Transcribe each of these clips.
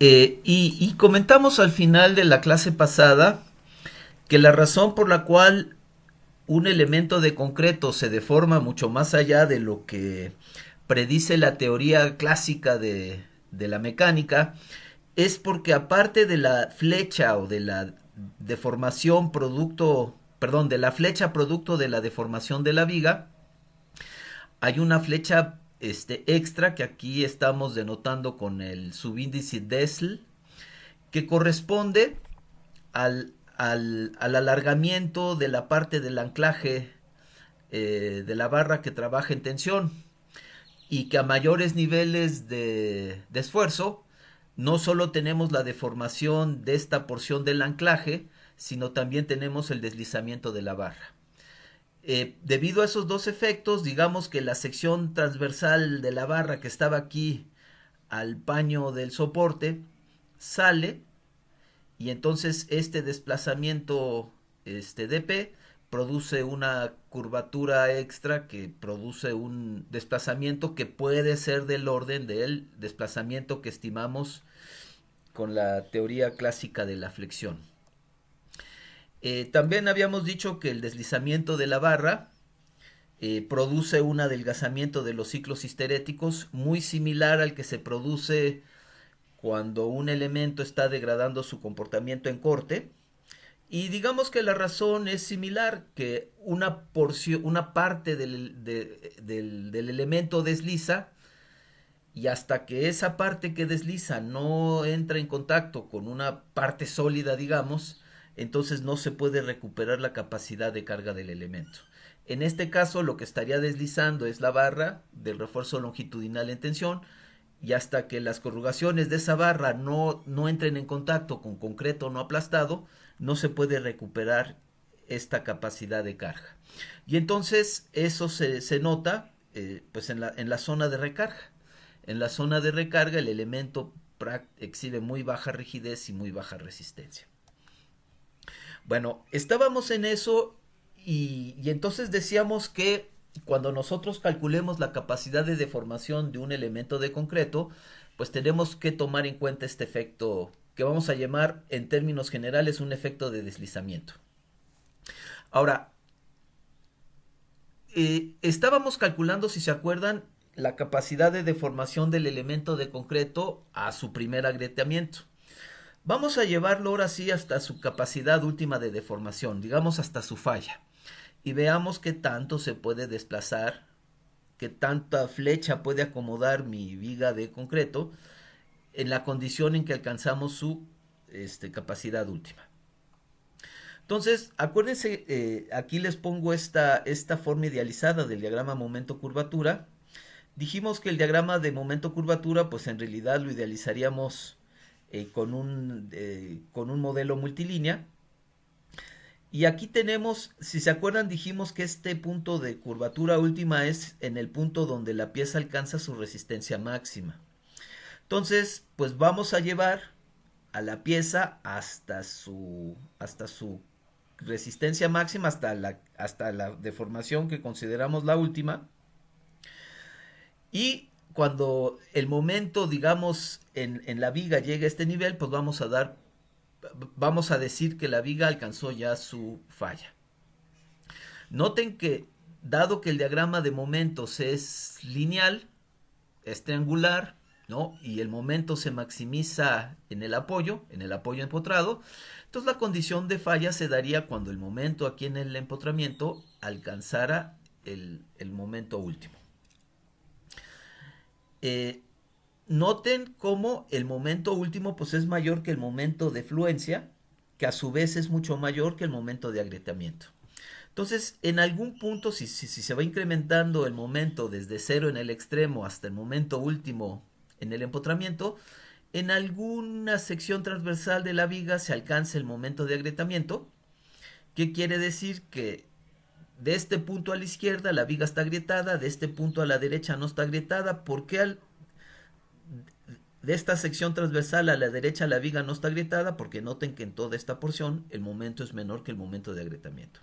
Y comentamos al final de la clase pasada que la razón por la cual un elemento de concreto se deforma mucho más allá de lo que predice la teoría clásica de la mecánica es porque aparte de la flecha o de la deformación producto, perdón, de la flecha producto de la deformación de la viga, hay una flecha extra que aquí estamos denotando con el subíndice Dessel, que corresponde al alargamiento de la parte del anclaje de la barra que trabaja en tensión y que a mayores niveles de esfuerzo no solo tenemos la deformación de esta porción del anclaje, sino también tenemos el deslizamiento de la barra. Debido a esos dos efectos, digamos que la sección transversal de la barra que estaba aquí al paño del soporte sale y entonces este desplazamiento dp produce una curvatura extra que produce un desplazamiento que puede ser del orden del desplazamiento que estimamos con la teoría clásica de la flexión. También habíamos dicho que el deslizamiento de la barra produce un adelgazamiento de los ciclos histeréticos muy similar al que se produce cuando un elemento está degradando su comportamiento en corte. Y digamos que la razón es similar, que una porción, una parte del elemento desliza y hasta que esa parte que desliza no entra en contacto con una parte sólida, digamos, entonces no se puede recuperar la capacidad de carga del elemento. En este caso lo que estaría deslizando es la barra del refuerzo longitudinal en tensión y hasta que las corrugaciones de esa barra no entren en contacto con concreto no aplastado, no se puede recuperar esta capacidad de carga. Y entonces eso se nota pues en la zona de recarga. En la zona de recarga el elemento exhibe muy baja rigidez y muy baja resistencia. Bueno, estábamos en eso y entonces decíamos que cuando nosotros calculemos la capacidad de deformación de un elemento de concreto, pues tenemos que tomar en cuenta este efecto que vamos a llamar en términos generales un efecto de deslizamiento. Ahora, estábamos calculando, si se acuerdan, la capacidad de deformación del elemento de concreto a su primer agrietamiento. Vamos a llevarlo ahora sí hasta su capacidad última de deformación, digamos hasta su falla. Y veamos qué tanto se puede desplazar, qué tanta flecha puede acomodar mi viga de concreto en la condición en que alcanzamos su capacidad última. Entonces, acuérdense, aquí les pongo esta forma idealizada del diagrama momento-curvatura. Dijimos que el diagrama de momento-curvatura, pues en realidad lo idealizaríamos con un modelo multilínea. Y aquí tenemos, si se acuerdan, dijimos que este punto de curvatura última es en el punto donde la pieza alcanza su resistencia máxima. Entonces, pues vamos a llevar a la pieza hasta su resistencia máxima, hasta la deformación que consideramos la última. Y cuando el momento, digamos, en la viga llegue a este nivel, pues vamos a decir que la viga alcanzó ya su falla. Noten que, dado que el diagrama de momentos es lineal, es triangular, ¿no? Y el momento se maximiza en el apoyo empotrado, entonces la condición de falla se daría cuando el momento aquí en el empotramiento alcanzara el momento último. Noten cómo el momento último pues es mayor que el momento de fluencia, que a su vez es mucho mayor que el momento de agrietamiento. Entonces, en algún punto, si se va incrementando el momento desde cero en el extremo hasta el momento último en el empotramiento, en alguna sección transversal de la viga se alcanza el momento de agrietamiento. ¿Qué quiere decir? Que de este punto a la izquierda la viga está agrietada, de este punto a la derecha no está agrietada. ¿Por qué de esta sección transversal a la derecha la viga no está agrietada? Porque noten que en toda esta porción el momento es menor que el momento de agrietamiento.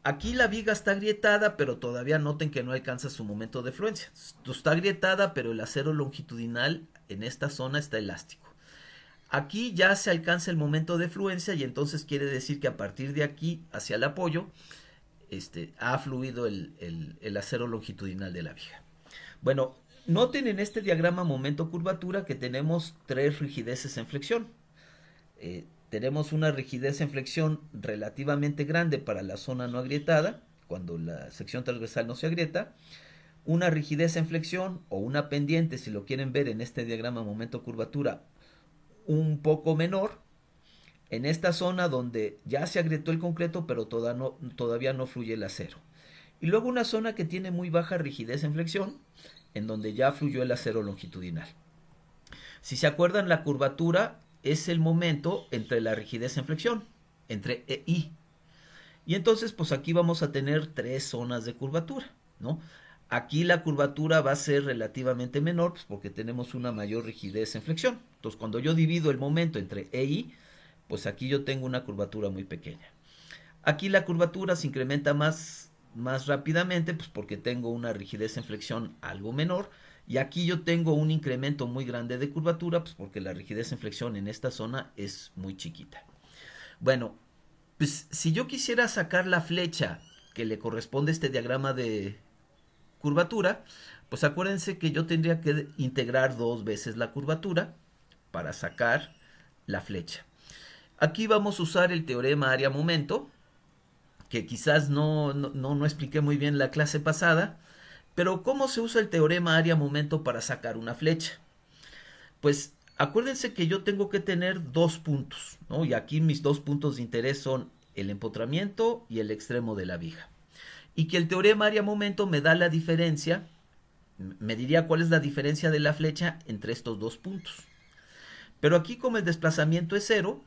Aquí la viga está agrietada, pero todavía noten que no alcanza su momento de fluencia. Está agrietada, pero el acero longitudinal en esta zona está elástico. Aquí ya se alcanza el momento de fluencia y entonces quiere decir que a partir de aquí hacia el apoyo ha fluido el acero longitudinal de la viga. Bueno, noten en este diagrama momento-curvatura que tenemos tres rigideces en flexión. Tenemos una rigidez en flexión relativamente grande para la zona no agrietada, cuando la sección transversal no se agrieta, una rigidez en flexión o una pendiente, si lo quieren ver en este diagrama momento-curvatura, un poco menor, en esta zona donde ya se agrietó el concreto, pero todavía no fluye el acero. Y luego una zona que tiene muy baja rigidez en flexión, en donde ya fluyó el acero longitudinal. Si se acuerdan, la curvatura es el momento entre la rigidez en flexión, entre E y I. Y entonces, pues aquí vamos a tener tres zonas de curvatura, ¿no? Aquí la curvatura va a ser relativamente menor, pues porque tenemos una mayor rigidez en flexión. Entonces, cuando yo divido el momento entre E y I, pues aquí yo tengo una curvatura muy pequeña. Aquí la curvatura se incrementa más rápidamente, pues porque tengo una rigidez en flexión algo menor. Y aquí yo tengo un incremento muy grande de curvatura, pues porque la rigidez en flexión en esta zona es muy chiquita. Bueno, pues si yo quisiera sacar la flecha que le corresponde a este diagrama de curvatura, pues acuérdense que yo tendría que integrar dos veces la curvatura para sacar la flecha. Aquí vamos a usar el teorema área-momento, que quizás no expliqué muy bien la clase pasada, pero ¿cómo se usa el teorema área-momento para sacar una flecha? Pues acuérdense que yo tengo que tener dos puntos, ¿no? Y aquí mis dos puntos de interés son el empotramiento y el extremo de la viga. Y que el teorema área-momento me da la diferencia, me diría cuál es la diferencia de la flecha entre estos dos puntos. Pero aquí, como el desplazamiento es cero,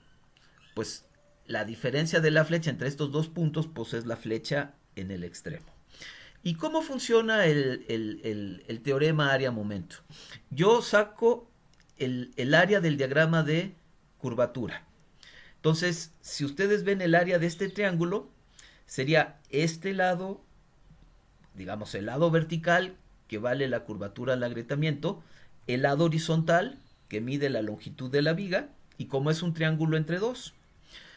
pues la diferencia de la flecha entre estos dos puntos pues es la flecha en el extremo. ¿Y cómo funciona el teorema área-momento? Yo saco el área del diagrama de curvatura. Entonces, si ustedes ven el área de este triángulo, sería este lado, digamos el lado vertical, que vale la curvatura al agrietamiento, el lado horizontal, que mide la longitud de la viga, y como es un triángulo entre dos.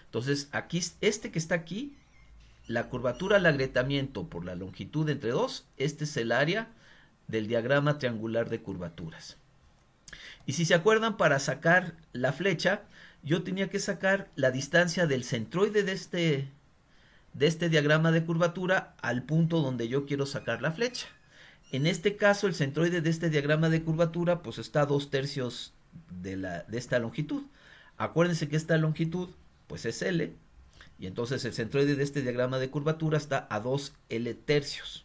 Entonces, aquí, este que está aquí, la curvatura al agrietamiento por la longitud entre dos, este es el área del diagrama triangular de curvaturas. Y si se acuerdan, para sacar la flecha, yo tenía que sacar la distancia del centroide de este diagrama de curvatura al punto donde yo quiero sacar la flecha. En este caso, el centroide de este diagrama de curvatura pues está a 2/3 de esta longitud. Acuérdense que esta longitud pues es L, y entonces el centroide de este diagrama de curvatura está a 2L/3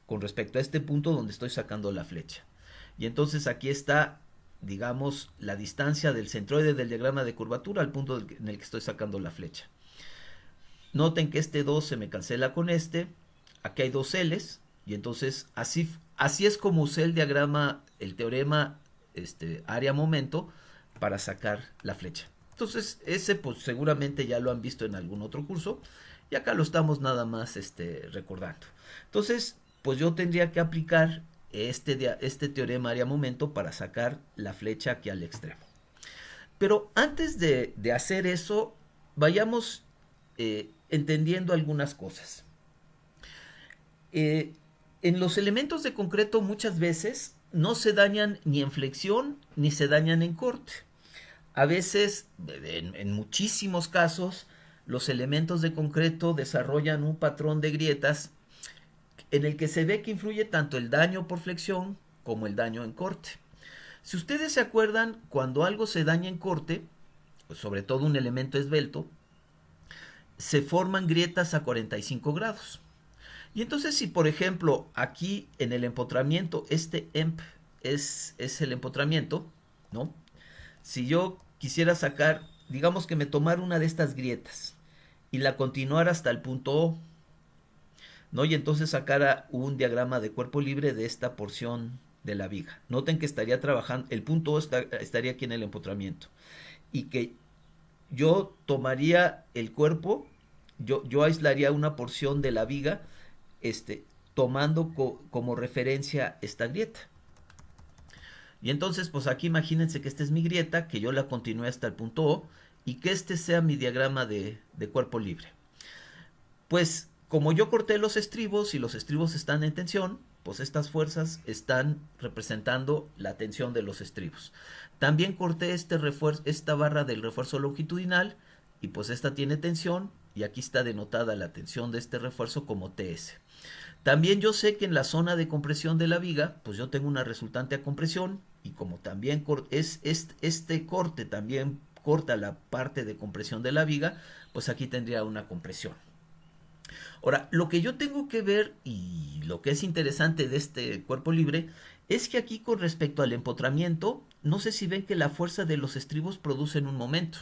con respecto a este punto donde estoy sacando la flecha. Y entonces aquí está, digamos, la distancia del centroide del diagrama de curvatura al punto en el que estoy sacando la flecha. Noten que este 2 se me cancela con este, aquí hay dos L's, y entonces así es como usé el diagrama, el teorema área-momento para sacar la flecha. Entonces ese pues seguramente ya lo han visto en algún otro curso, y acá lo estamos nada más recordando. Entonces pues yo tendría que aplicar este teorema área-momento para sacar la flecha aquí al extremo. Pero antes de hacer eso, vayamos entendiendo algunas cosas. En los elementos de concreto muchas veces no se dañan ni en flexión ni se dañan en corte. A veces, en muchísimos casos, los elementos de concreto desarrollan un patrón de grietas en el que se ve que influye tanto el daño por flexión como el daño en corte. Si ustedes se acuerdan, cuando algo se daña en corte, pues sobre todo un elemento esbelto, se forman grietas a 45 grados. Y entonces si por ejemplo aquí en el empotramiento, este EMP es el empotramiento, ¿no? Si yo quisiera sacar, digamos que me tomara una de estas grietas y la continuara hasta el punto O, ¿no? Y entonces sacara un diagrama de cuerpo libre de esta porción de la viga. Noten que estaría trabajando, el punto O estaría aquí en el empotramiento. Y que yo tomaría el cuerpo yo aislaría una porción de la viga, tomando como referencia esta grieta. Y entonces, pues aquí imagínense que esta es mi grieta, que yo la continúe hasta el punto O, y que este sea mi diagrama de cuerpo libre. Pues como yo corté los estribos y los estribos están en tensión, pues estas fuerzas están representando la tensión de los estribos. También corté esta barra del refuerzo longitudinal y pues esta tiene tensión y aquí está denotada la tensión de este refuerzo como TS. También yo sé que en la zona de compresión de la viga, pues yo tengo una resultante a compresión y como también este corte también corta la parte de compresión de la viga, pues aquí tendría una compresión. Ahora, lo que yo tengo que ver y lo que es interesante de este cuerpo libre es que aquí con respecto al empotramiento, no sé si ven que la fuerza de los estribos produce en un momento.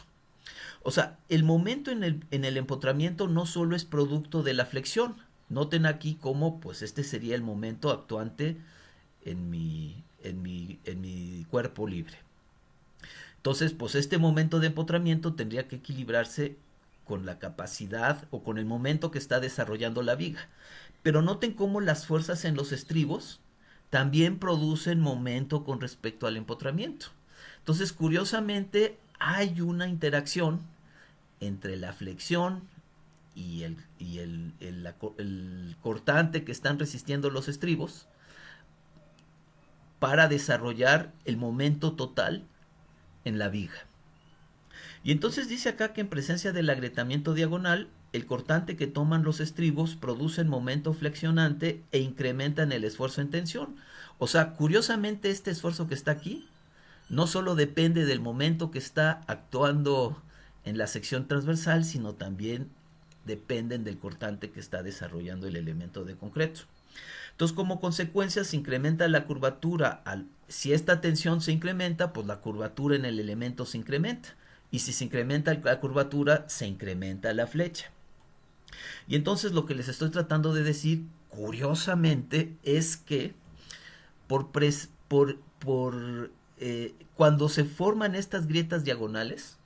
O sea, el momento en el empotramiento no solo es producto de la flexión. Noten aquí cómo pues este sería el momento actuante en mi cuerpo libre. Entonces, pues este momento de empotramiento tendría que equilibrarse con la capacidad o con el momento que está desarrollando la viga. Pero noten cómo las fuerzas en los estribos también producen momento con respecto al empotramiento. Entonces, curiosamente, hay una interacción entre la flexión y el cortante que están resistiendo los estribos para desarrollar el momento total en la viga. Y entonces dice acá que en presencia del agrietamiento diagonal, el cortante que toman los estribos produce el momento flexionante e incrementan el esfuerzo en tensión. O sea, curiosamente este esfuerzo que está aquí no solo depende del momento que está actuando en la sección transversal, sino también dependen del cortante que está desarrollando el elemento de concreto. Entonces, como consecuencia, se incrementa la curvatura. Si esta tensión se incrementa, pues la curvatura en el elemento se incrementa. Y si se incrementa la curvatura, se incrementa la flecha. Y entonces lo que les estoy tratando de decir, curiosamente, es que cuando se forman estas grietas diagonales,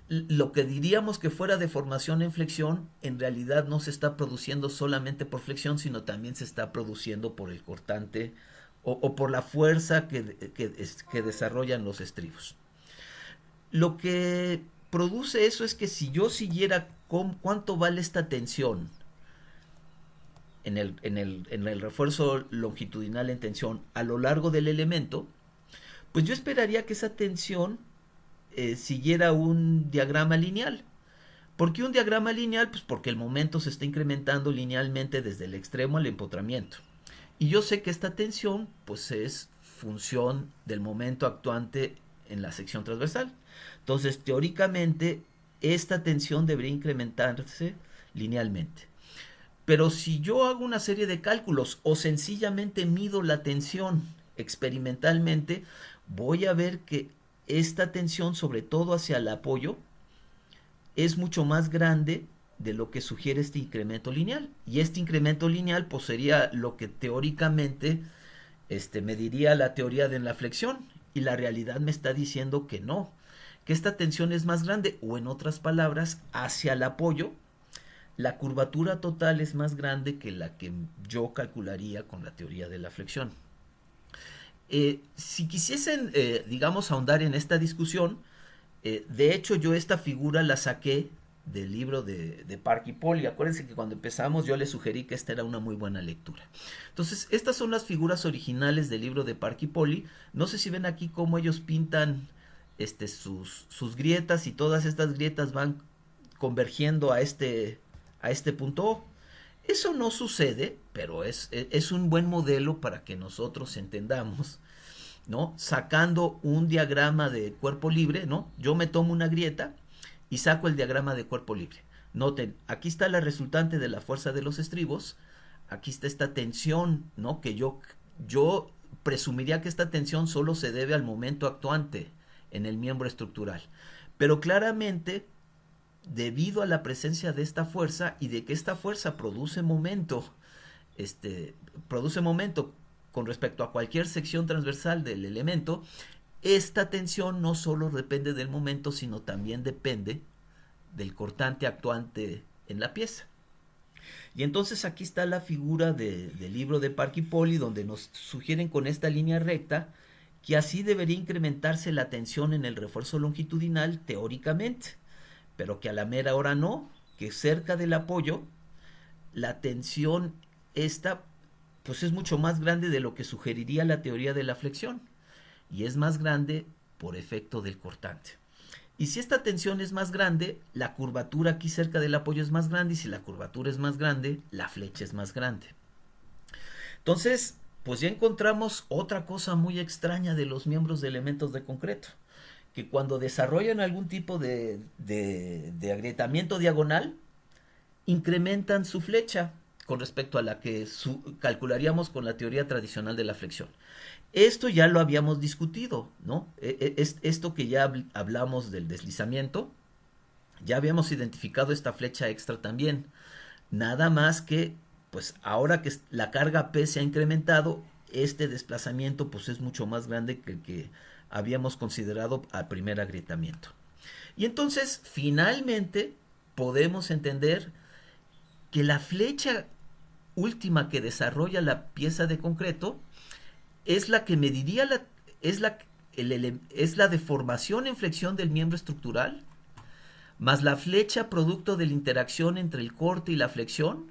lo que diríamos que fuera deformación en flexión, en realidad no se está produciendo solamente por flexión, sino también se está produciendo por el cortante o por la fuerza que desarrollan los estribos. Lo que produce eso es que si yo siguiera con cuánto vale esta tensión en el refuerzo longitudinal en tensión a lo largo del elemento, pues yo esperaría que esa tensión siguiera un diagrama lineal. ¿Por qué un diagrama lineal? Pues porque el momento se está incrementando linealmente desde el extremo al empotramiento. Y yo sé que esta tensión pues es función del momento actuante en la sección transversal. Entonces, teóricamente, esta tensión debería incrementarse linealmente. Pero si yo hago una serie de cálculos o sencillamente mido la tensión experimentalmente, voy a ver que esta tensión, sobre todo hacia el apoyo, es mucho más grande de lo que sugiere este incremento lineal. Y este incremento lineal pues sería lo que teóricamente me diría la teoría de la flexión. Y la realidad me está diciendo que no, que esta tensión es más grande, o en otras palabras, hacia el apoyo, la curvatura total es más grande que la que yo calcularía con la teoría de la flexión. Si quisiesen, digamos, ahondar en esta discusión, de hecho yo esta figura la saqué del libro de Park y Poli. Acuérdense que cuando empezamos yo les sugerí que esta era una muy buena lectura. Entonces, estas son las figuras originales del libro de Park y Poli. No sé si ven aquí cómo ellos pintan sus grietas, y todas estas grietas van convergiendo a este punto O. Eso no sucede, pero es un buen modelo para que nosotros entendamos, ¿no? Sacando un diagrama de cuerpo libre, ¿no? Yo me tomo una grieta y saco el diagrama de cuerpo libre. Noten, aquí está la resultante de la fuerza de los estribos, aquí está esta tensión, ¿no? Que yo presumiría que esta tensión solo se debe al momento actuante en el miembro estructural. Pero claramente, debido a la presencia de esta fuerza y de que esta fuerza produce momento con respecto a cualquier sección transversal del elemento, esta tensión no solo depende del momento, sino también depende del cortante actuante en la pieza. Y entonces aquí está la figura del libro de Park y Poli, donde nos sugieren con esta línea recta que así debería incrementarse la tensión en el refuerzo longitudinal teóricamente, pero que a la mera hora no, que cerca del apoyo la tensión esta pues es mucho más grande de lo que sugeriría la teoría de la flexión, y es más grande por efecto del cortante. Y si esta tensión es más grande, la curvatura aquí cerca del apoyo es más grande, y si la curvatura es más grande, la flecha es más grande. Entonces, pues ya encontramos otra cosa muy extraña de los miembros de elementos de concreto, que cuando desarrollan algún tipo de agrietamiento diagonal, incrementan su flecha con respecto a la que calcularíamos con la teoría tradicional de la flexión. Esto ya lo habíamos discutido, ¿no? Esto que ya hablamos del deslizamiento, ya habíamos identificado esta flecha extra también. Nada más que, pues ahora que la carga P se ha incrementado, este desplazamiento pues es mucho más grande que el que habíamos considerado al primer agrietamiento. Y entonces, finalmente, podemos entender que la flecha última que desarrolla la pieza de concreto es la que mediría es la deformación en flexión del miembro estructural, más la flecha producto de la interacción entre el corte y la flexión,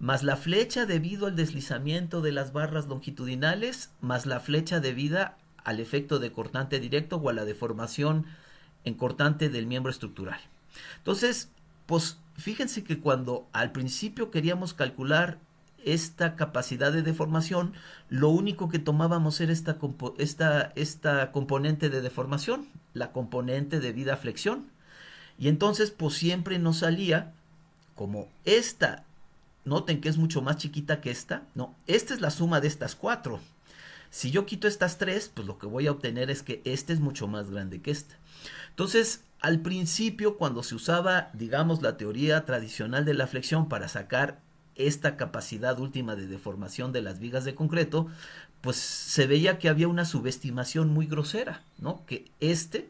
más la flecha debido al deslizamiento de las barras longitudinales, más la flecha debida al efecto de cortante directo o a la deformación en cortante del miembro estructural. Entonces, pues fíjense que cuando al principio queríamos calcular esta capacidad de deformación, lo único que tomábamos era esta componente de deformación, la componente debida a flexión. Y entonces pues siempre nos salía como esta, noten que es mucho más chiquita que esta, no, esta es la suma de estas cuatro. Si yo quito estas tres, pues lo que voy a obtener es que este es mucho más grande que esta. Entonces, al principio, cuando se usaba, digamos, la teoría tradicional de la flexión para sacar esta capacidad última de deformación de las vigas de concreto, pues se veía que había una subestimación muy grosera, ¿no? Que este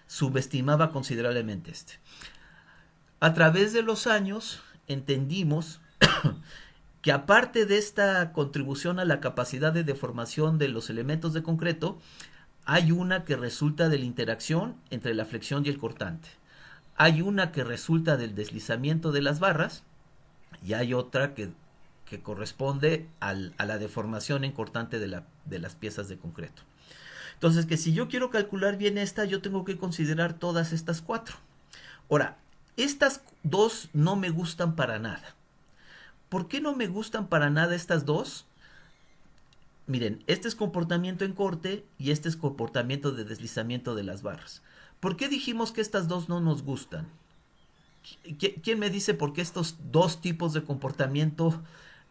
subestimaba considerablemente este. A través de los años entendimos que aparte de esta contribución a la capacidad de deformación de los elementos de concreto, hay una que resulta de la interacción entre la flexión y el cortante. Hay una que resulta del deslizamiento de las barras y hay otra que corresponde a la deformación en cortante de las piezas de concreto. Entonces, que si yo quiero calcular bien esta, yo tengo que considerar todas estas cuatro. Ahora, estas dos no me gustan para nada. ¿Por qué no me gustan para nada estas dos? Miren, este es comportamiento en corte y este es comportamiento de deslizamiento de las barras. ¿Por qué dijimos que estas dos no nos gustan? ¿Quién me dice por qué estos dos tipos de comportamiento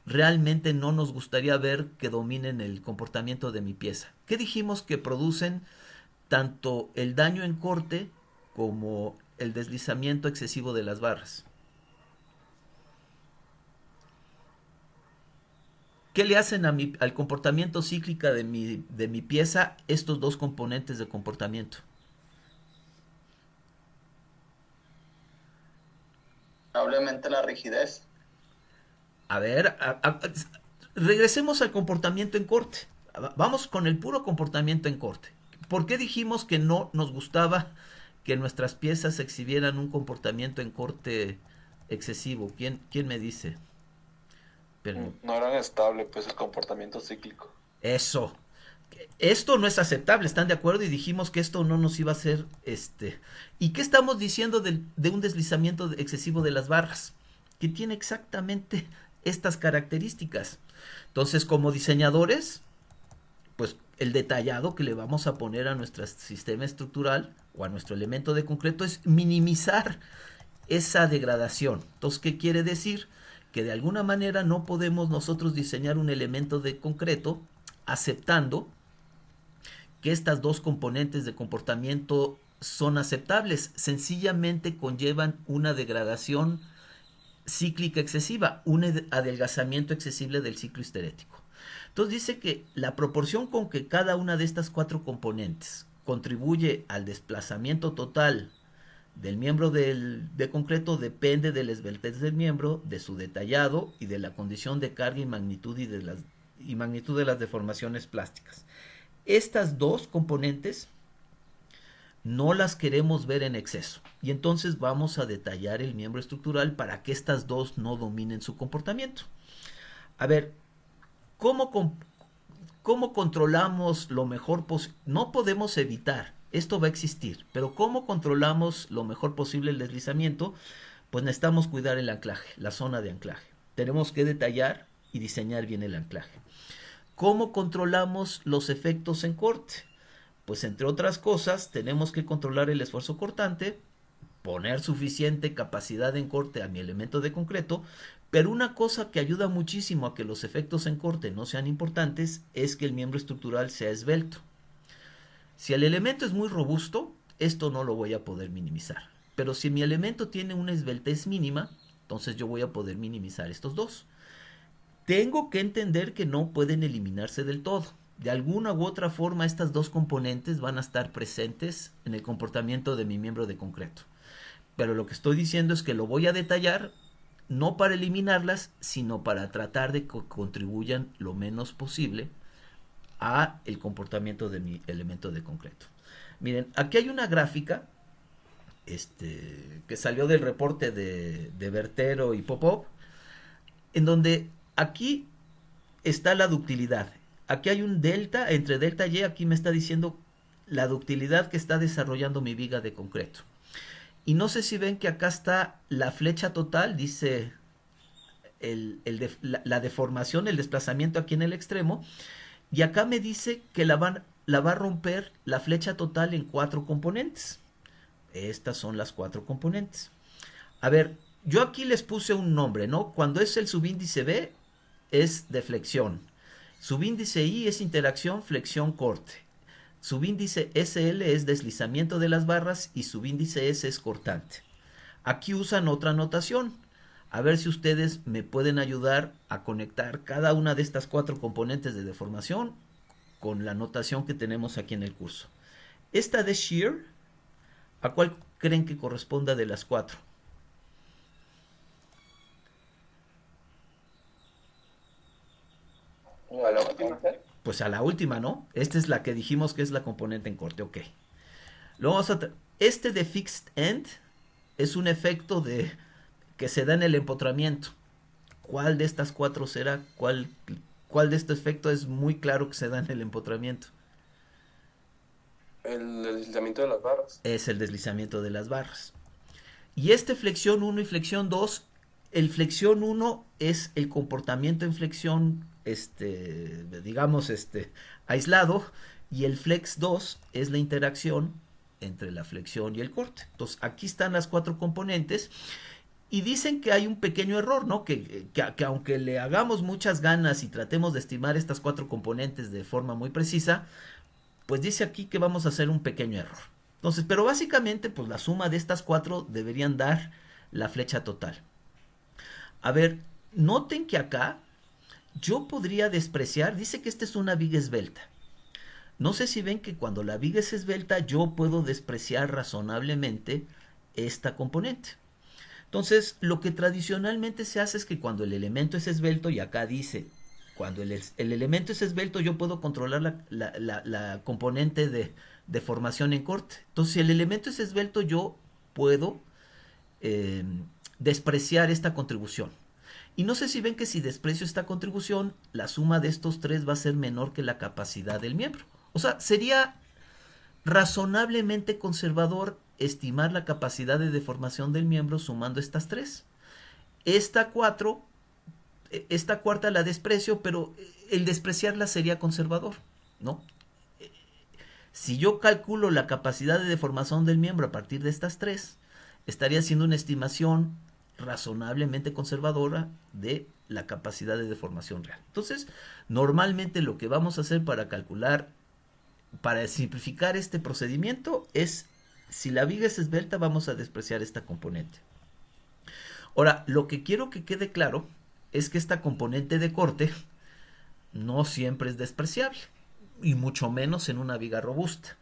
realmente no nos gustaría ver que dominen el comportamiento de mi pieza? ¿Qué dijimos que producen tanto el daño en corte como el deslizamiento excesivo de las barras? ¿Qué le hacen al comportamiento cíclica de mi pieza estos dos componentes de comportamiento? Probablemente la rigidez. A ver, regresemos al comportamiento en corte. Vamos con el puro comportamiento en corte. ¿Por qué dijimos que no nos gustaba que nuestras piezas exhibieran un comportamiento en corte excesivo? ¿Quién me dice? Pero, No eran estables, pues el comportamiento cíclico. eso. Esto no es aceptable, ¿están de acuerdo? Y dijimos que esto no nos iba a hacer ¿Y qué estamos diciendo de un deslizamiento excesivo de las barras? Que tiene exactamente estas características. Entonces, como diseñadores, pues el detallado que le vamos a poner a nuestro sistema estructural o a nuestro elemento de concreto es minimizar esa degradación. Entonces, ¿qué quiere decir? Que de alguna manera no podemos nosotros diseñar un elemento de concreto aceptando que estas dos componentes de comportamiento son aceptables, sencillamente conllevan una degradación cíclica excesiva, un adelgazamiento excesivo del ciclo histerético. Entonces dice que la proporción con que cada una de estas cuatro componentes contribuye al desplazamiento total del miembro de concreto depende de la esbeltez del miembro, de su detallado y de la condición de carga y magnitud magnitud de las deformaciones plásticas. Estas dos componentes no las queremos ver en exceso y entonces vamos a detallar el miembro estructural para que estas dos no dominen su comportamiento. A ver, ¿cómo controlamos lo mejor posible? No podemos evitar, esto va a existir, pero ¿cómo controlamos lo mejor posible el deslizamiento? Pues necesitamos cuidar el anclaje, la zona de anclaje. Tenemos que detallar y diseñar bien el anclaje. ¿Cómo controlamos los efectos en corte? Pues entre otras cosas tenemos que controlar el esfuerzo cortante, poner suficiente capacidad en corte a mi elemento de concreto, pero una cosa que ayuda muchísimo a que los efectos en corte no sean importantes es que el miembro estructural sea esbelto. Si el elemento es muy robusto, esto no lo voy a poder minimizar, pero si mi elemento tiene una esbeltez mínima, entonces yo voy a poder minimizar estos dos. Tengo que entender que no pueden eliminarse del todo. De alguna u otra forma estas dos componentes van a estar presentes en el comportamiento de mi miembro de concreto. Pero lo que estoy diciendo es que lo voy a detallar no para eliminarlas, sino para tratar de que contribuyan lo menos posible a el comportamiento de mi elemento de concreto. Miren, aquí hay una gráfica que salió del reporte de Bertero y Popov, en donde aquí está la ductilidad. Aquí hay un delta, entre delta y aquí me está diciendo la ductilidad que está desarrollando mi viga de concreto. Y no sé si ven que acá está la flecha total, dice la deformación, el desplazamiento aquí en el extremo. Y acá me dice que la va a romper la flecha total en 4 componentes. Estas son las 4 componentes. A ver, yo aquí les puse un nombre, ¿no? Cuando es el subíndice B, es deflexión. Subíndice I es interacción, flexión, corte. Subíndice SL es deslizamiento de las barras y subíndice S es cortante. Aquí usan otra notación. A ver si ustedes me pueden ayudar a conectar cada una de estas 4 componentes de deformación con la notación que tenemos aquí en el curso. Esta de shear, ¿a cuál creen que corresponda de las 4? ¿A la última? Pues a la última, ¿no? Esta es la que dijimos que es la componente en corte, ok. Luego vamos a este de fixed end es un efecto que se da en el empotramiento. ¿Cuál de estas 4 será? ¿Cuál de estos efectos es muy claro que se da en el empotramiento? El deslizamiento de las barras. Es el deslizamiento de las barras. Y este flexión 1 y flexión 2, el flexión 1 es el comportamiento en flexión, digamos, aislado, y el flex 2 es la interacción entre la flexión y el corte. Entonces, aquí están las 4 componentes, y dicen que hay un pequeño error, ¿no? Que aunque le hagamos muchas ganas y tratemos de estimar estas 4 componentes de forma muy precisa, pues dice aquí que vamos a hacer un pequeño error. Entonces, pero básicamente, pues la suma de estas 4 deberían dar la flecha total. A ver, noten que acá yo podría despreciar, dice que esta es una viga esbelta. No sé si ven que cuando la viga es esbelta yo puedo despreciar razonablemente esta componente. Entonces, lo que tradicionalmente se hace es que cuando el elemento es esbelto, y acá dice, cuando el elemento es esbelto yo puedo controlar la componente de formación en corte. Entonces, si el elemento es esbelto yo puedo despreciar esta contribución. Y no sé si ven que si desprecio esta contribución, la suma de estos 3 va a ser menor que la capacidad del miembro. O sea, sería razonablemente conservador estimar la capacidad de deformación del miembro sumando estas 3. Esta cuarta la desprecio, pero el despreciarla sería conservador, ¿no? Si yo calculo la capacidad de deformación del miembro a partir de estas 3, estaría haciendo una estimación razonablemente conservadora de la capacidad de deformación real. Entonces, normalmente lo que vamos a hacer para calcular, para simplificar este procedimiento es, si la viga es esbelta, vamos a despreciar esta componente. Ahora, lo que quiero que quede claro es que esta componente de corte no siempre es despreciable, y mucho menos en una viga robusta.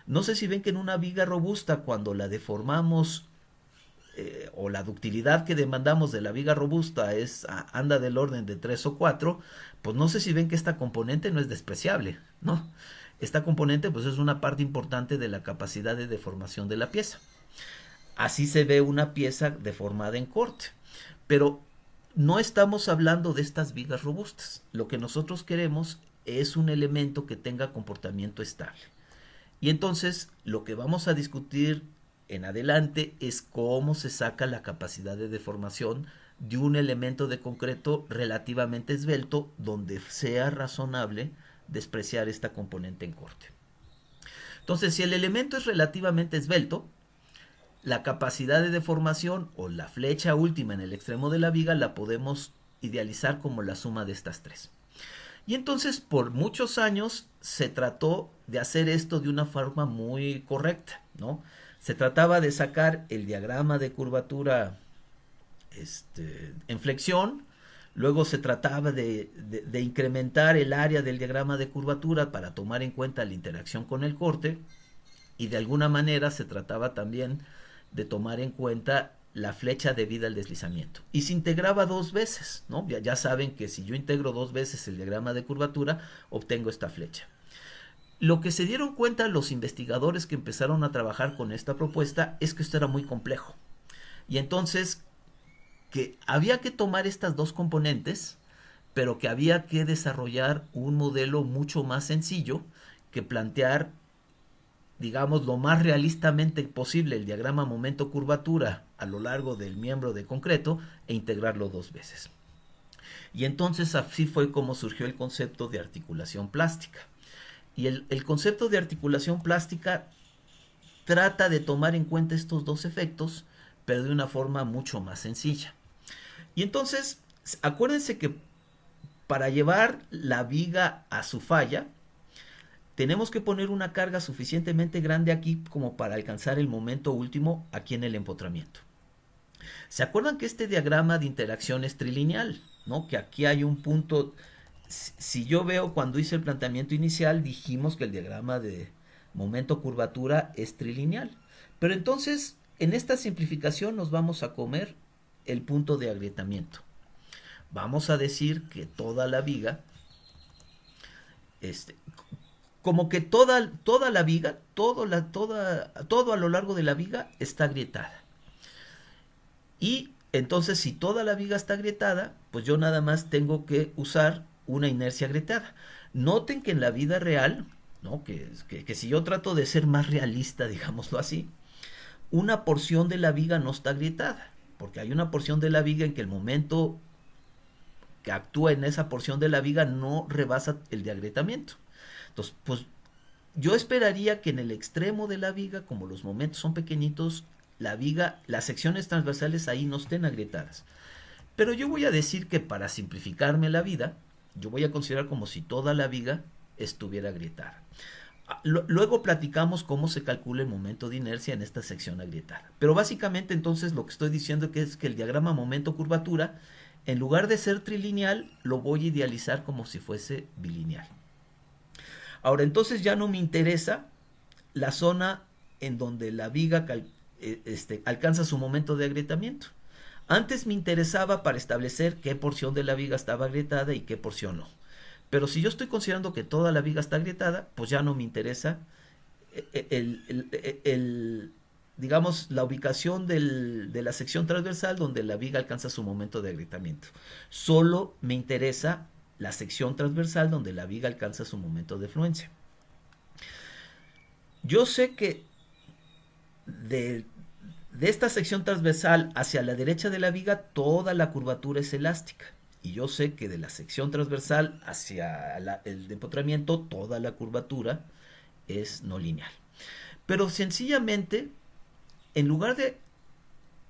No sé si ven que en una viga robusta, cuando la deformamos, o la ductilidad que demandamos de la viga robusta anda del orden de 3 o 4, pues no sé si ven que esta componente no es despreciable, ¿no? Esta componente pues es una parte importante de la capacidad de deformación de la pieza. Así se ve una pieza deformada en corte. Pero no estamos hablando de estas vigas robustas. Lo que nosotros queremos es un elemento que tenga comportamiento estable. Y entonces lo que vamos a discutir en adelante es cómo se saca la capacidad de deformación de un elemento de concreto relativamente esbelto donde sea razonable despreciar esta componente en corte. Entonces, si el elemento es relativamente esbelto, la capacidad de deformación o la flecha última en el extremo de la viga la podemos idealizar como la suma de estas tres. Y entonces por muchos años se trató de hacer esto de una forma muy correcta, ¿no? Se trataba de sacar el diagrama de curvatura en flexión, luego se trataba de incrementar el área del diagrama de curvatura para tomar en cuenta la interacción con el corte, y de alguna manera se trataba también de tomar en cuenta la flecha debida al deslizamiento. Y se integraba 2 veces, ¿no? Ya saben que si yo integro 2 veces el diagrama de curvatura, obtengo esta flecha. Lo que se dieron cuenta los investigadores que empezaron a trabajar con esta propuesta es que esto era muy complejo. Y entonces que había que tomar estas dos componentes, pero que había que desarrollar un modelo mucho más sencillo que plantear, digamos, lo más realistamente posible el diagrama momento-curvatura a lo largo del miembro de concreto e integrarlo 2 veces. Y entonces así fue como surgió el concepto de articulación plástica. Y el concepto de articulación plástica trata de tomar en cuenta estos dos efectos, pero de una forma mucho más sencilla. Y entonces, acuérdense que para llevar la viga a su falla, tenemos que poner una carga suficientemente grande aquí como para alcanzar el momento último aquí en el empotramiento. ¿Se acuerdan que este diagrama de interacción es trilineal, ¿no? Que aquí hay un punto. Si yo veo cuando hice el planteamiento inicial, dijimos que el diagrama de momento curvatura es trilineal. Pero entonces, en esta simplificación nos vamos a comer el punto de agrietamiento. Vamos a decir que toda la viga, como que toda la viga, todo a lo largo de la viga está agrietada. Y entonces, si toda la viga está agrietada, pues yo nada más tengo que usar una inercia agrietada. Noten que en la vida real, ¿no? que si yo trato de ser más realista, digámoslo así, una porción de la viga no está agrietada, porque hay una porción de la viga en que el momento que actúa en esa porción de la viga no rebasa el de agrietamiento. Entonces, pues yo esperaría que en el extremo de la viga, como los momentos son pequeñitos, la viga, las secciones transversales ahí no estén agrietadas. Pero yo voy a decir que para simplificarme la vida, yo voy a considerar como si toda la viga estuviera agrietada. Luego platicamos cómo se calcula el momento de inercia en esta sección agrietada. Pero básicamente entonces lo que estoy diciendo es que el diagrama momento-curvatura, en lugar de ser trilineal, lo voy a idealizar como si fuese bilineal. Ahora entonces ya no me interesa la zona en donde la viga alcanza su momento de agrietamiento. Antes me interesaba para establecer qué porción de la viga estaba agrietada y qué porción no. Pero si yo estoy considerando que toda la viga está agrietada, pues ya no me interesa digamos, la ubicación de la sección transversal donde la viga alcanza su momento de agrietamiento. Solo me interesa la sección transversal donde la viga alcanza su momento de fluencia. Yo sé que de esta sección transversal hacia la derecha de la viga toda la curvatura es elástica. Y yo sé que de la sección transversal hacia el empotramiento toda la curvatura es no lineal. Pero sencillamente, en lugar de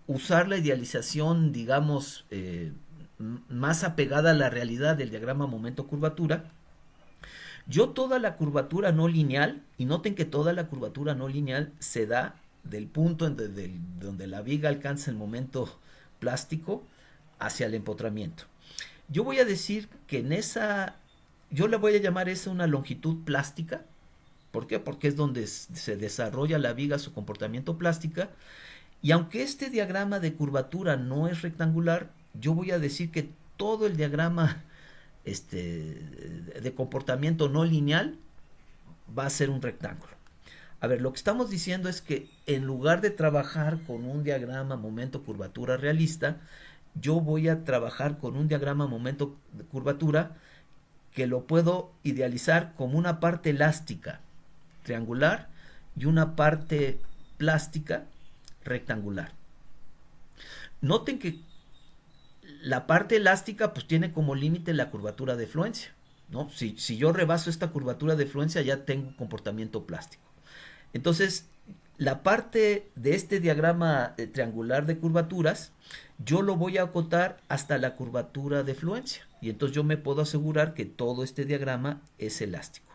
usar la idealización, digamos, más apegada a la realidad del diagrama momento-curvatura, yo toda la curvatura no lineal, y noten que toda la curvatura no lineal se da del punto donde la viga alcanza el momento plástico hacia el empotramiento. Yo voy a decir que yo le voy a llamar esa una longitud plástica, ¿Por qué? Porque es donde se desarrolla la viga, su comportamiento plástica. Y aunque este diagrama de curvatura no es rectangular, yo voy a decir que todo el diagrama de comportamiento no lineal va a ser un rectángulo. A ver, lo que estamos diciendo es que en lugar de trabajar con un diagrama momento-curvatura realista, yo voy a trabajar con un diagrama momento-curvatura que lo puedo idealizar como una parte elástica triangular y una parte plástica rectangular. Noten que la parte elástica pues tiene como límite la curvatura de fluencia, ¿no? Si yo rebaso esta curvatura de fluencia ya tengo comportamiento plástico. Entonces, la parte de este diagrama triangular de curvaturas, yo lo voy a acotar hasta la curvatura de fluencia. Y entonces yo me puedo asegurar que todo este diagrama es elástico.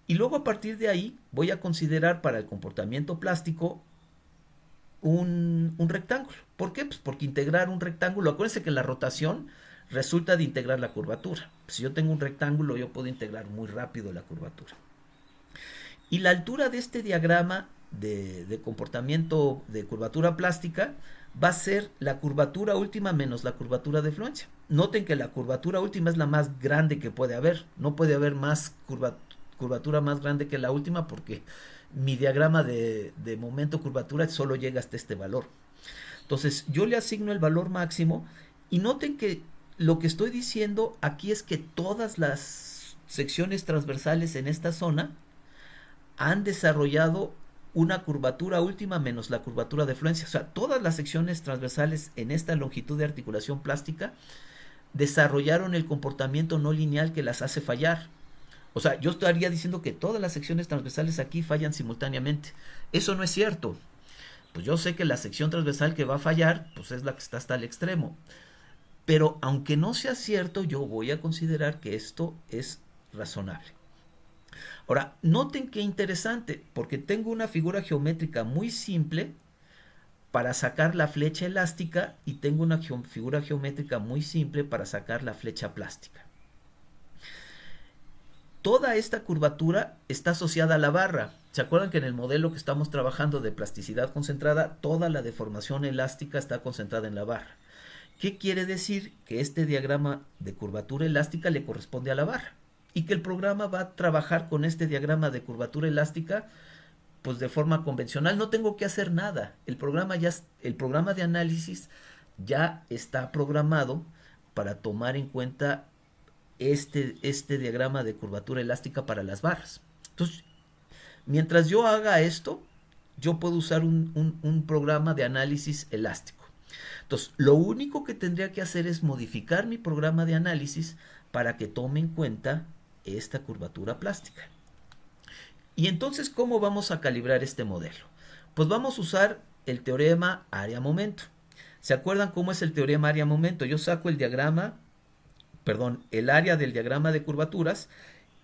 Y luego a partir de ahí voy a considerar para el comportamiento plástico un rectángulo. ¿Por qué? Pues porque integrar un rectángulo, acuérdense que la rotación resulta de integrar la curvatura. Si yo tengo un rectángulo, yo puedo integrar muy rápido la curvatura. Y la altura de este diagrama de comportamiento de curvatura plástica va a ser la curvatura última menos la curvatura de fluencia. Noten que la curvatura última es la más grande que puede haber. No puede haber más curvatura más grande que la última porque mi diagrama de momento curvatura solo llega hasta este valor. Entonces yo le asigno el valor máximo y noten que lo que estoy diciendo aquí es que todas las secciones transversales en esta zona han desarrollado una curvatura última menos la curvatura de fluencia. O sea, todas las secciones transversales en esta longitud de articulación plástica desarrollaron el comportamiento no lineal que las hace fallar. O sea, yo estaría diciendo que todas las secciones transversales aquí fallan simultáneamente. Eso no es cierto. Pues yo sé que la sección transversal que va a fallar, pues es la que está hasta el extremo. Pero aunque no sea cierto, yo voy a considerar que esto es razonable. Ahora, noten qué interesante, porque tengo una figura geométrica muy simple para sacar la flecha elástica y tengo una figura geométrica muy simple para sacar la flecha plástica. Toda esta curvatura está asociada a la barra. ¿Se acuerdan que en el modelo que estamos trabajando de plasticidad concentrada, toda la deformación elástica está concentrada en la barra? ¿Qué quiere decir? Que este diagrama de curvatura elástica le corresponde a la barra. Y que el programa va a trabajar con este diagrama de curvatura elástica pues de forma convencional. No tengo que hacer nada. El programa de análisis ya está programado para tomar en cuenta este diagrama de curvatura elástica para las barras. Entonces, mientras yo haga esto, yo puedo usar un programa de análisis elástico. Entonces, lo único que tendría que hacer es modificar mi programa de análisis para que tome en cuenta esta curvatura plástica. Y entonces, ¿cómo vamos a calibrar este modelo? Pues vamos a usar el teorema área-momento. ¿Se acuerdan cómo es el teorema área-momento? Yo saco el área del diagrama de curvaturas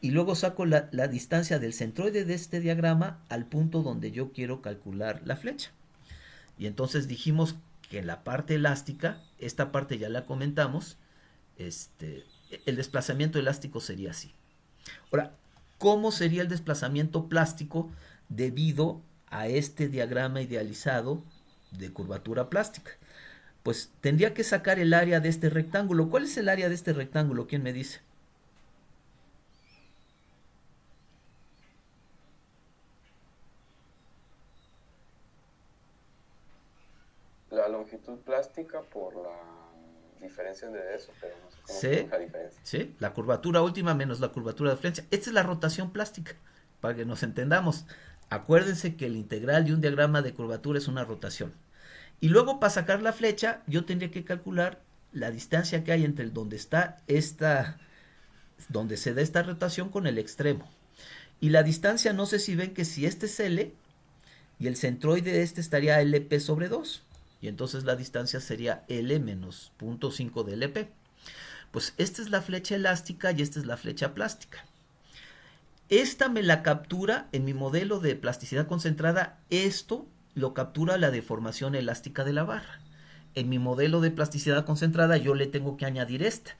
y luego saco la distancia del centroide de este diagrama al punto donde yo quiero calcular la flecha. Y entonces dijimos que en la parte elástica, esta parte ya la comentamos, el desplazamiento elástico sería así. Ahora, ¿cómo sería el desplazamiento plástico debido a este diagrama idealizado de curvatura plástica? Pues tendría que sacar el área de este rectángulo. ¿Cuál es el área de este rectángulo? ¿Quién me dice? La longitud plástica por la diferencia de eso, pero no sé cómo Sí, es la diferencia. sí, la curvatura última menos la curvatura de flecha. Esta es la rotación plástica, para que nos entendamos. Acuérdense que el integral de un diagrama de curvatura es una rotación. Y luego para sacar la flecha, yo tendría que calcular la distancia que hay entre donde está donde se da esta rotación con el extremo. Y la distancia, no sé si ven que si este es L, y el centroide de este estaría LP sobre 2. Y entonces la distancia sería L menos 0.5 de LP. Pues esta es la flecha elástica y esta es la flecha plástica. Esta me la captura en mi modelo de plasticidad concentrada. Esto lo captura la deformación elástica de la barra. En mi modelo de plasticidad concentrada yo le tengo que añadir esta.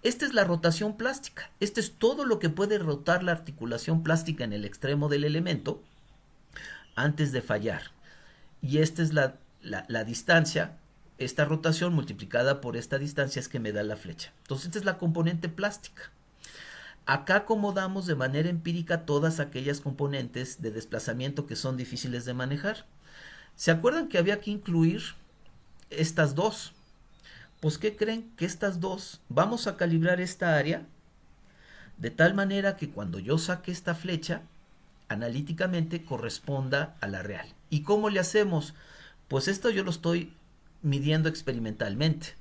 Esta es la rotación plástica. Este es todo lo que puede rotar la articulación plástica en el extremo del elemento antes de fallar. Y esta es la distancia. Esta rotación multiplicada por esta distancia es que me da la flecha. Entonces esta es la componente plástica. Acá acomodamos de manera empírica todas aquellas componentes de desplazamiento que son difíciles de manejar. ¿Se acuerdan que había que incluir estas dos? Pues ¿qué creen? Que estas dos, vamos a calibrar esta área de tal manera que cuando yo saque esta flecha, analíticamente corresponda a la real. ¿Y cómo le hacemos? Pues esto yo lo estoy midiendo experimentalmente.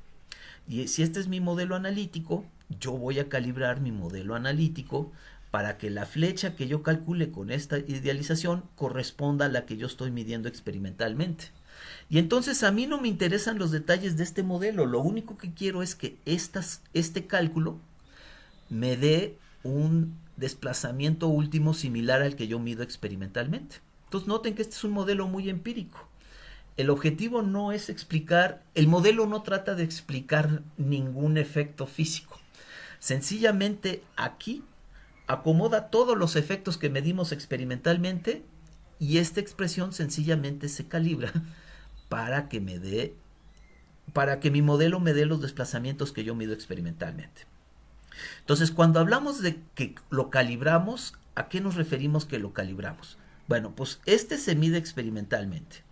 Y si este es mi modelo analítico, yo voy a calibrar mi modelo analítico para que la flecha que yo calcule con esta idealización corresponda a la que yo estoy midiendo experimentalmente. Y entonces a mí no me interesan los detalles de este modelo, lo único que quiero es que este cálculo me dé un desplazamiento último similar al que yo mido experimentalmente. Entonces noten que este es un modelo muy empírico. El objetivo no es explicar, el modelo no trata de explicar ningún efecto físico. Sencillamente aquí acomoda todos los efectos que medimos experimentalmente y esta expresión sencillamente se calibra para que mi modelo me dé los desplazamientos que yo mido experimentalmente. Entonces, cuando hablamos de que lo calibramos, ¿a qué nos referimos que lo calibramos? Bueno, pues este se mide experimentalmente.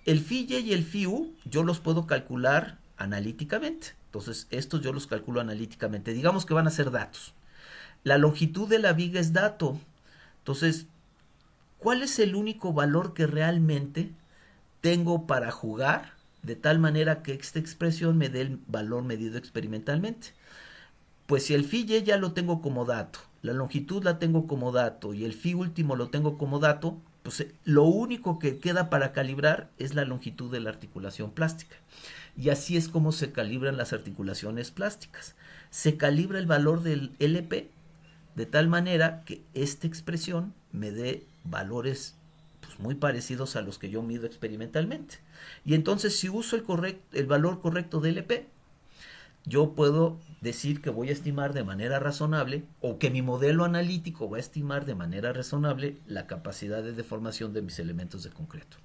El phi-y y el phi-u yo los puedo calcular analíticamente. Entonces, estos yo los calculo analíticamente. Digamos que van a ser datos. La longitud de la viga es dato. Entonces, ¿cuál es el único valor que realmente tengo para jugar de tal manera que esta expresión me dé el valor medido experimentalmente? Pues si el phi-y ya lo tengo como dato, la longitud la tengo como dato y el phi último lo tengo como dato, pues lo único que queda para calibrar es la longitud de la articulación plástica. Y así es como se calibran las articulaciones plásticas. Se calibra el valor del LP de tal manera que esta expresión me dé valores pues, muy parecidos a los que yo mido experimentalmente. Y entonces si uso el valor correcto del LP, yo puedo decir que voy a estimar de manera razonable o que mi modelo analítico va a estimar de manera razonable la capacidad de deformación de mis elementos de concreto.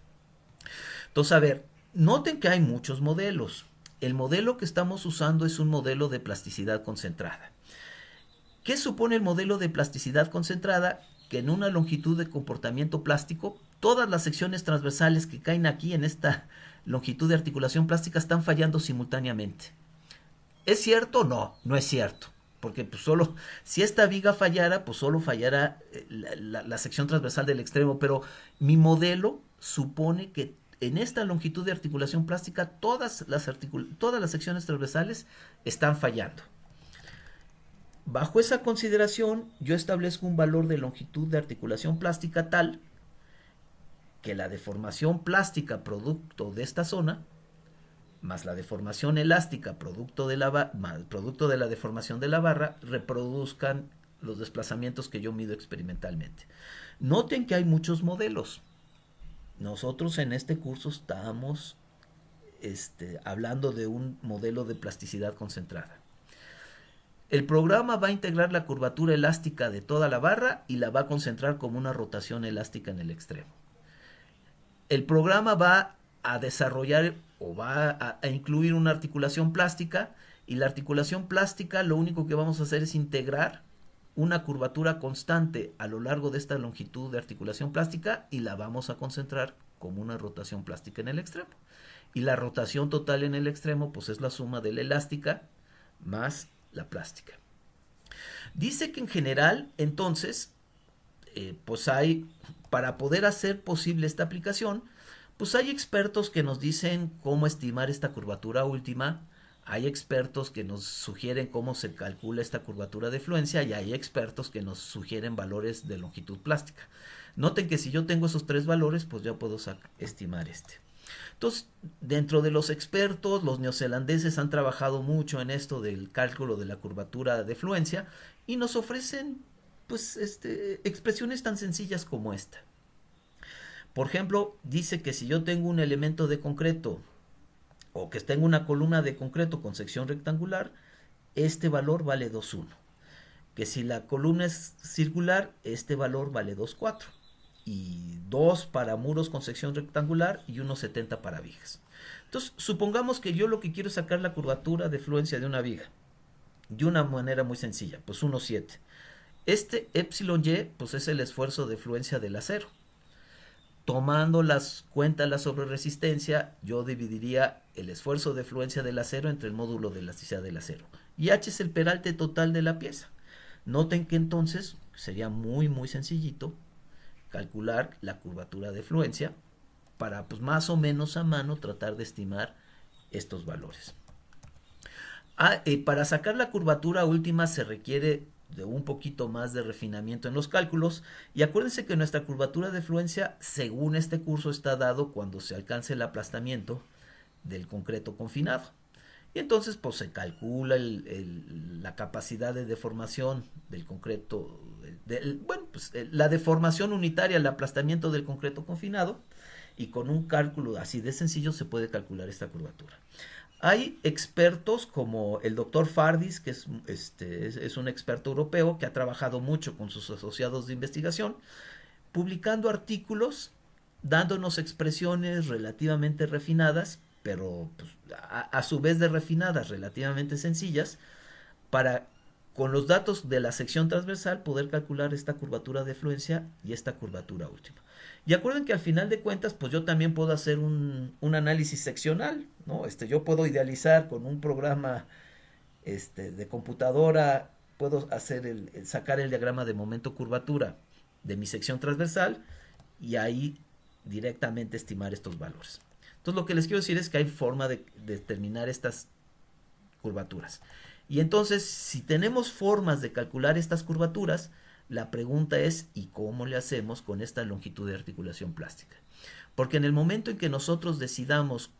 Entonces, a ver, noten que hay muchos modelos. El modelo que estamos usando es un modelo de plasticidad concentrada. ¿Qué supone el modelo de plasticidad concentrada? Que en una longitud de comportamiento plástico, todas las secciones transversales que caen aquí en esta longitud de articulación plástica están fallando simultáneamente. ¿Es cierto? No, no es cierto. Porque pues solo, si esta viga fallara, pues solo fallara la sección transversal del extremo. Pero mi modelo supone que en esta longitud de articulación plástica todas las secciones transversales están fallando. Bajo esa consideración, yo establezco un valor de longitud de articulación plástica tal que la deformación plástica producto de esta zona más la deformación elástica producto de la deformación de la barra reproduzcan los desplazamientos que yo mido experimentalmente. Noten que hay muchos modelos. Nosotros en este curso estamos hablando de un modelo de plasticidad concentrada. El programa va a integrar la curvatura elástica de toda la barra y la va a concentrar como una rotación elástica en el extremo. El programa va a desarrollar o va a incluir una articulación plástica y la articulación plástica lo único que vamos a hacer es integrar una curvatura constante a lo largo de esta longitud de articulación plástica y la vamos a concentrar como una rotación plástica en el extremo. Y la rotación total en el extremo pues es la suma de la elástica más la plástica. Dice que en general entonces pues hay, para poder hacer posible esta aplicación, pues hay expertos que nos dicen cómo estimar esta curvatura última, hay expertos que nos sugieren cómo se calcula esta curvatura de fluencia y hay expertos que nos sugieren valores de longitud plástica. Noten que si yo tengo esos tres valores, pues ya puedo estimar este. Entonces, dentro de los expertos, los neozelandeses han trabajado mucho en esto del cálculo de la curvatura de fluencia y nos ofrecen pues, expresiones tan sencillas como esta. Por ejemplo, dice que si yo tengo un elemento de concreto o que tengo una columna de concreto con sección rectangular, este valor vale 2,1. Que si la columna es circular, este valor vale 2,4. Y 2 para muros con sección rectangular y 1,70 para vigas. Entonces, supongamos que yo lo que quiero es sacar la curvatura de fluencia de una viga. De una manera muy sencilla, pues 1,7. Este epsilon y, pues es el esfuerzo de fluencia del acero. Tomando las cuentas la sobreresistencia, yo dividiría el esfuerzo de fluencia del acero entre el módulo de elasticidad del acero. Y H es el peralte total de la pieza. Noten que entonces sería muy sencillito calcular la curvatura de fluencia para pues más o menos a mano tratar de estimar estos valores. Para sacar la curvatura última se requiere de un poquito más de refinamiento en los cálculos, y acuérdense que nuestra curvatura de fluencia según este curso está dado cuando se alcance el aplastamiento del concreto confinado, y entonces pues se calcula la capacidad de deformación del concreto, la deformación unitaria, el aplastamiento del concreto confinado, y con un cálculo así de sencillo se puede calcular esta curvatura. Hay expertos como el doctor Fardis, que es un experto europeo que ha trabajado mucho con sus asociados de investigación, publicando artículos, dándonos expresiones relativamente refinadas, pero pues, a su vez de refinadas, relativamente sencillas, para con los datos de la sección transversal poder calcular esta curvatura de fluencia y esta curvatura última. Y acuerden que al final de cuentas, pues yo también puedo hacer un análisis seccional, ¿no? Yo puedo idealizar con un programa de computadora, puedo hacer sacar el diagrama de momento curvatura de mi sección transversal y ahí directamente estimar estos valores. Entonces lo que les quiero decir es que hay forma de determinar estas curvaturas. Y entonces, si tenemos formas de calcular estas curvaturas, la pregunta es, ¿y cómo le hacemos con esta longitud de articulación plástica? Porque en el momento en que nosotros decidamos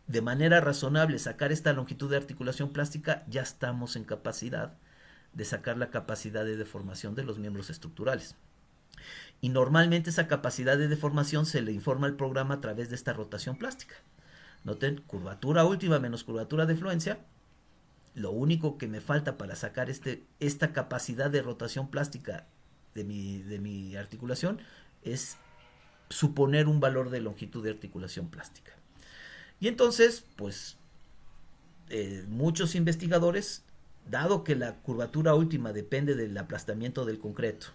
de manera razonable sacar esta longitud de articulación plástica, ya estamos en capacidad de sacar la capacidad de deformación de los miembros estructurales. Y normalmente esa capacidad de deformación se le informa al programa a través de esta rotación plástica. Noten, curvatura última menos curvatura de fluencia. Lo único que me falta para sacar esta capacidad de rotación plástica de mi articulación es suponer un valor de longitud de articulación plástica. Y entonces, pues, muchos investigadores, dado que la curvatura última depende del aplastamiento del concreto,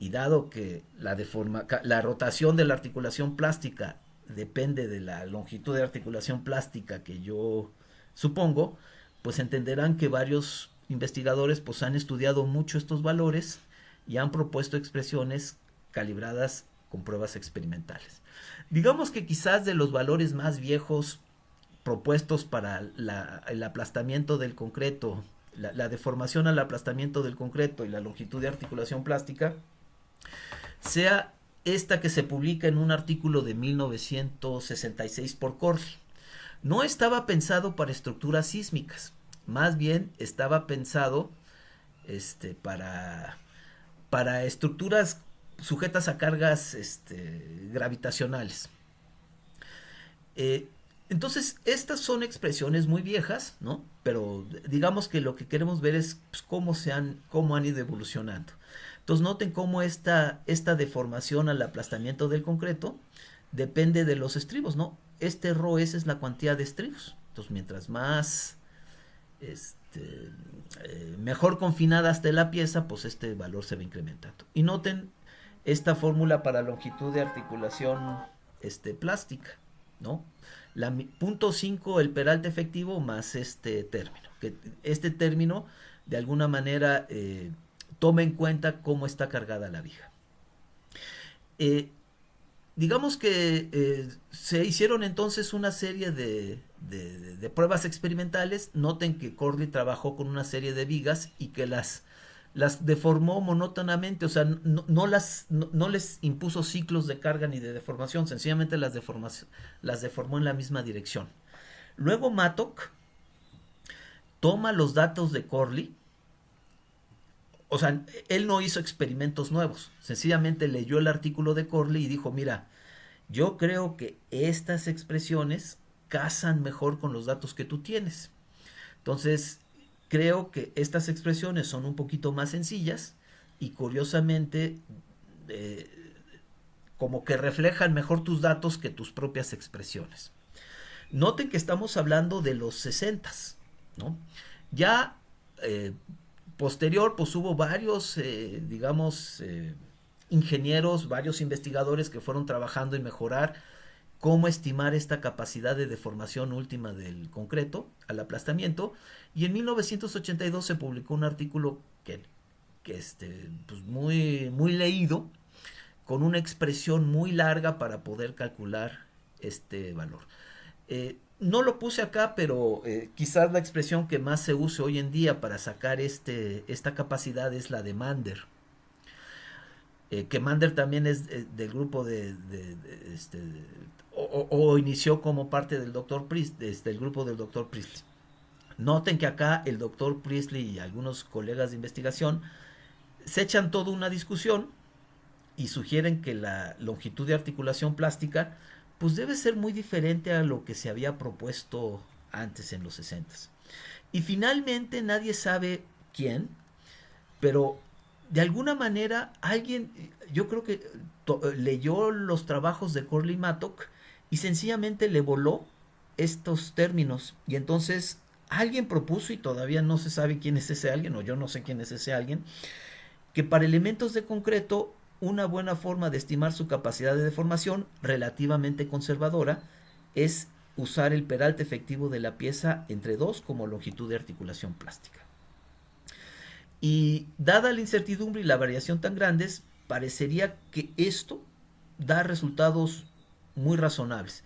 y dado que la rotación de la articulación plástica depende de la longitud de articulación plástica que yo supongo, pues entenderán que varios investigadores pues han estudiado mucho estos valores y han propuesto expresiones calibradas con pruebas experimentales. Digamos que quizás de los valores más viejos propuestos para el aplastamiento del concreto, la deformación al aplastamiento del concreto y la longitud de articulación plástica, sea esta que se publica en un artículo de 1966 por Corley. No estaba pensado para estructuras sísmicas, más bien estaba pensado para estructuras sujetas a cargas gravitacionales. Entonces, estas son expresiones muy viejas, ¿no? Pero digamos que lo que queremos ver es pues, cómo han ido evolucionando. Entonces, noten cómo esta deformación al aplastamiento del concreto depende de los estribos, ¿no? ρS es la cantidad de estribos. Entonces, mientras más mejor confinada esté la pieza, pues este valor se va incrementando. Y noten esta fórmula para longitud de articulación plástica, ¿no? La 0.5 el peralte efectivo más este término. Que este término, de alguna manera, toma en cuenta cómo está cargada la viga. Digamos que se hicieron entonces una serie de pruebas experimentales. Noten que Corley trabajó con una serie de vigas y que las deformó monótonamente, o sea, no les impuso ciclos de carga ni de deformación, sencillamente las deformó en la misma dirección. Luego Mattock toma los datos de Corley. O sea, él no hizo experimentos nuevos, sencillamente leyó el artículo de Corley y dijo, mira, yo creo que estas expresiones casan mejor con los datos que tú tienes. Entonces, creo que estas expresiones son un poquito más sencillas y curiosamente como que reflejan mejor tus datos que tus propias expresiones. Noten que estamos hablando de los 60s, ¿no? Ya posterior, pues hubo varios, ingenieros, varios investigadores que fueron trabajando en mejorar cómo estimar esta capacidad de deformación última del concreto al aplastamiento, y en 1982 se publicó un artículo que pues muy leído, con una expresión muy larga para poder calcular este valor. No lo puse acá, pero quizás la expresión que más se use hoy en día para sacar esta capacidad es la de Mander. Que Mander también es del grupo o inició como parte del Dr. Priestley, del grupo del Dr. Priestley. Noten que acá el Dr. Priestley y algunos colegas de investigación se echan toda una discusión y sugieren que la longitud de articulación plástica pues debe ser muy diferente a lo que se había propuesto antes en los 60. Y finalmente nadie sabe quién, pero de alguna manera alguien, yo creo que leyó los trabajos de Corley Mattock y sencillamente le voló estos términos, y entonces alguien propuso, y todavía no se sabe quién es ese alguien, o yo no sé quién es ese alguien, que para elementos de concreto una buena forma de estimar su capacidad de deformación relativamente conservadora es usar el peralte efectivo de la pieza entre 2 como longitud de articulación plástica. Y dada la incertidumbre y la variación tan grandes, parecería que esto da resultados muy razonables.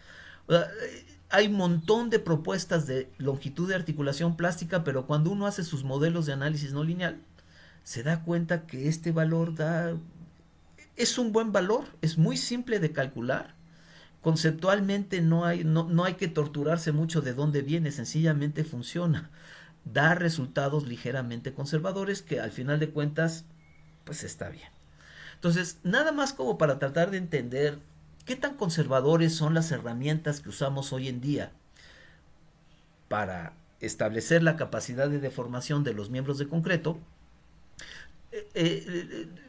Hay un montón de propuestas de longitud de articulación plástica, pero cuando uno hace sus modelos de análisis no lineal, se da cuenta que este valor es un buen valor, es muy simple de calcular. Conceptualmente no hay que torturarse mucho de dónde viene, sencillamente funciona. Da resultados ligeramente conservadores que al final de cuentas pues está bien. Entonces, nada más como para tratar de entender qué tan conservadores son las herramientas que usamos hoy en día para establecer la capacidad de deformación de los miembros de concreto.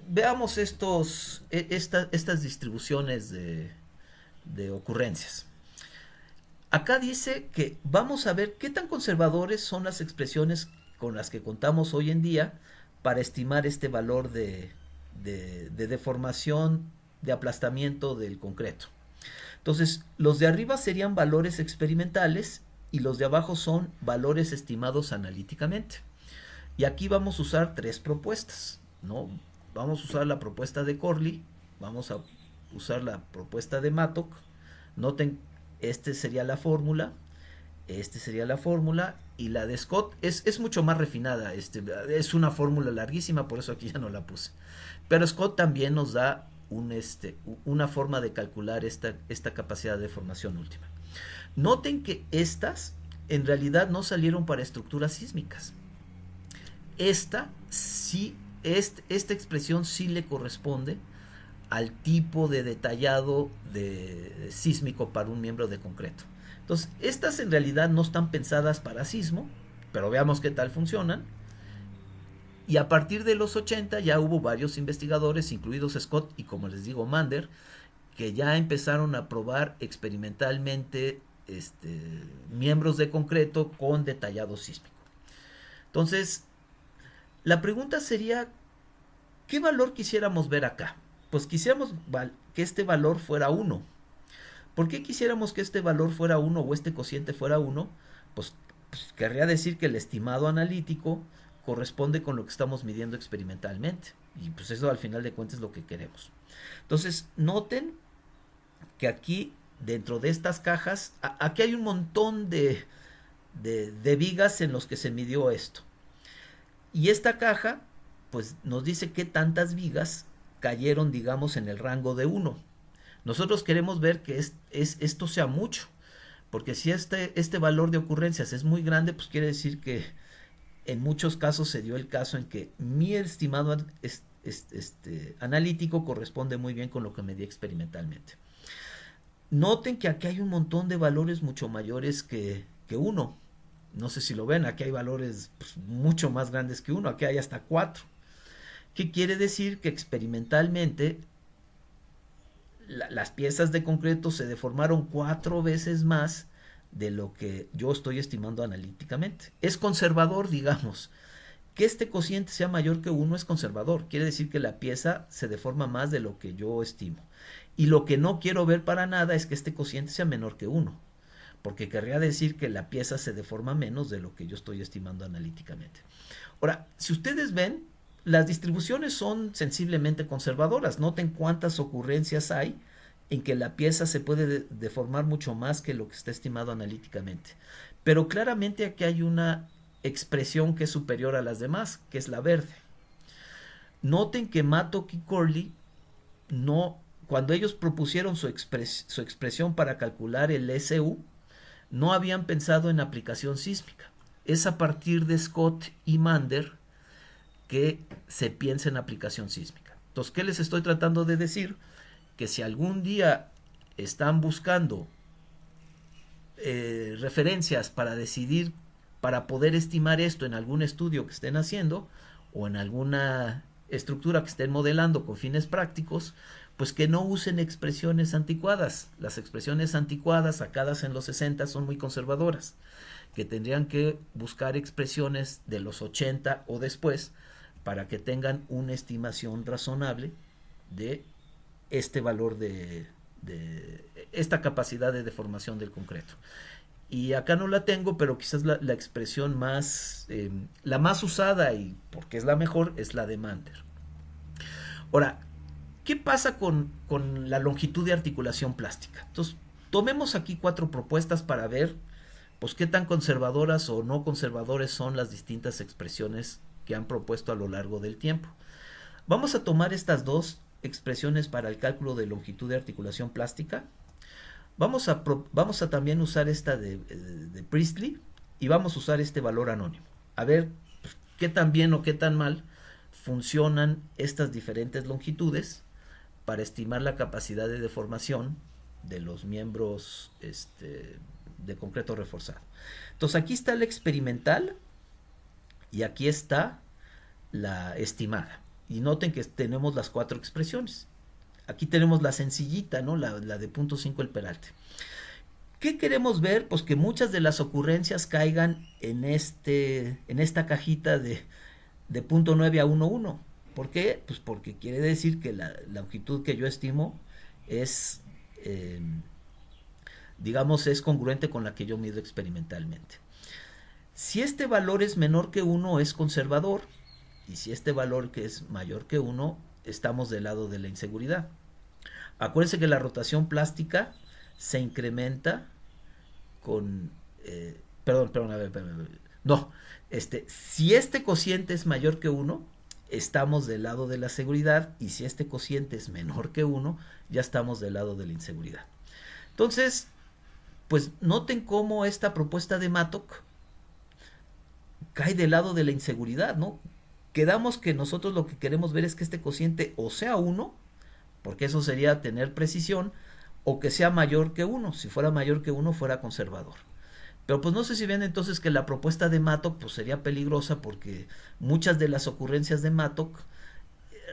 Veamos estas distribuciones de ocurrencias. Acá dice que vamos a ver qué tan conservadores son las expresiones con las que contamos hoy en día para estimar este valor de deformación, de aplastamiento del concreto. Entonces, los de arriba serían valores experimentales y los de abajo son valores estimados analíticamente. Y aquí vamos a usar 3 propuestas, ¿no? Vamos a usar la propuesta de Corley, vamos a usar la propuesta de Mattock. Noten, sería la fórmula, sería la fórmula, y la de Scott es mucho más refinada. Es una fórmula larguísima, por eso aquí ya no la puse. Pero Scott también nos da una forma de calcular esta capacidad de deformación última. Noten que estas en realidad no salieron para estructuras sísmicas. Esta expresión sí le corresponde al tipo de detallado sísmico para un miembro de concreto. Entonces, estas en realidad no están pensadas para sismo, pero veamos qué tal funcionan. Y a partir de los 80 ya hubo varios investigadores, incluidos Scott y, como les digo, Mander, que ya empezaron a probar experimentalmente miembros de concreto con detallado sísmico. Entonces, la pregunta sería, ¿qué valor quisiéramos ver acá? Pues quisiéramos que este valor fuera 1. ¿Por qué quisiéramos que este valor fuera 1 o este cociente fuera 1? Pues querría decir que el estimado analítico corresponde con lo que estamos midiendo experimentalmente. Y pues eso al final de cuentas es lo que queremos. Entonces, noten que aquí, dentro de estas cajas, aquí hay un montón de vigas en los que se midió esto. Y esta caja, pues nos dice qué tantas vigas cayeron, digamos, en el rango de 1. Nosotros queremos ver que esto sea mucho, porque si este valor de ocurrencias es muy grande, pues quiere decir que en muchos casos se dio el caso en que mi estimado analítico corresponde muy bien con lo que medí experimentalmente. Noten que aquí hay un montón de valores mucho mayores que 1. No sé si lo ven, aquí hay valores pues, mucho más grandes que 1, aquí hay hasta 4. ¿Qué quiere decir? Que experimentalmente las piezas de concreto se deformaron 4 veces más de lo que yo estoy estimando analíticamente. Es conservador, digamos. Que este cociente sea mayor que 1 es conservador. Quiere decir que la pieza se deforma más de lo que yo estimo. Y lo que no quiero ver para nada es que este cociente sea menor que 1. Porque querría decir que la pieza se deforma menos de lo que yo estoy estimando analíticamente. Ahora, si ustedes ven, las distribuciones son sensiblemente conservadoras. Noten cuántas ocurrencias hay en que la pieza se puede deformar mucho más que lo que está estimado analíticamente. Pero claramente aquí hay una expresión que es superior a las demás, que es la verde. Noten que Mattock y Corley cuando ellos propusieron su expresión para calcular el SU, no habían pensado en aplicación sísmica. Es a partir de Scott y Mander que se piensa en aplicación sísmica. Entonces, ¿qué les estoy tratando de decir? Que si algún día están buscando referencias para decidir, para poder estimar esto en algún estudio que estén haciendo o en alguna estructura que estén modelando con fines prácticos, pues que no usen expresiones anticuadas. Las expresiones anticuadas sacadas en los 60 son muy conservadoras, que tendrían que buscar expresiones de los 80 o después para que tengan una estimación razonable de este valor de esta capacidad de deformación del concreto. Y acá no la tengo, pero quizás la expresión más, la más usada y porque es la mejor, es la de Mander. Ahora, ¿qué pasa con la longitud de articulación plástica? Entonces, tomemos aquí 4 propuestas para ver pues qué tan conservadoras o no conservadores son las distintas expresiones que han propuesto a lo largo del tiempo. Vamos a tomar estas 2 expresiones para el cálculo de longitud de articulación plástica. Vamos a también usar esta de Priestley y vamos a usar este valor anónimo. A ver pues, qué tan bien o qué tan mal funcionan estas diferentes longitudes para estimar la capacidad de deformación de los miembros de concreto reforzado. Entonces aquí está la experimental y aquí está la estimada. Y noten que tenemos las 4 expresiones. Aquí tenemos la sencillita, ¿no? La de 0.5 el peralte. ¿Qué queremos ver? Pues que muchas de las ocurrencias caigan en esta cajita de 0.9 a 1.1. ¿Por qué? Pues porque quiere decir que la longitud que yo estimo es, digamos, es congruente con la que yo mido experimentalmente. Si este valor es menor que 1 es conservador, y si este valor que es mayor que 1, estamos del lado de la inseguridad. Acuérdense que la rotación plástica se incrementa con... si este cociente es mayor que 1, estamos del lado de la seguridad, y si este cociente es menor que 1, ya estamos del lado de la inseguridad. Entonces, pues noten cómo esta propuesta de Mattock cae del lado de la inseguridad, ¿no? Quedamos que nosotros lo que queremos ver es que este cociente o sea 1, porque eso sería tener precisión, o que sea mayor que 1. Si fuera mayor que 1, fuera conservador. Pero pues no sé si ven entonces que la propuesta de Mattock pues sería peligrosa, porque muchas de las ocurrencias de Mattock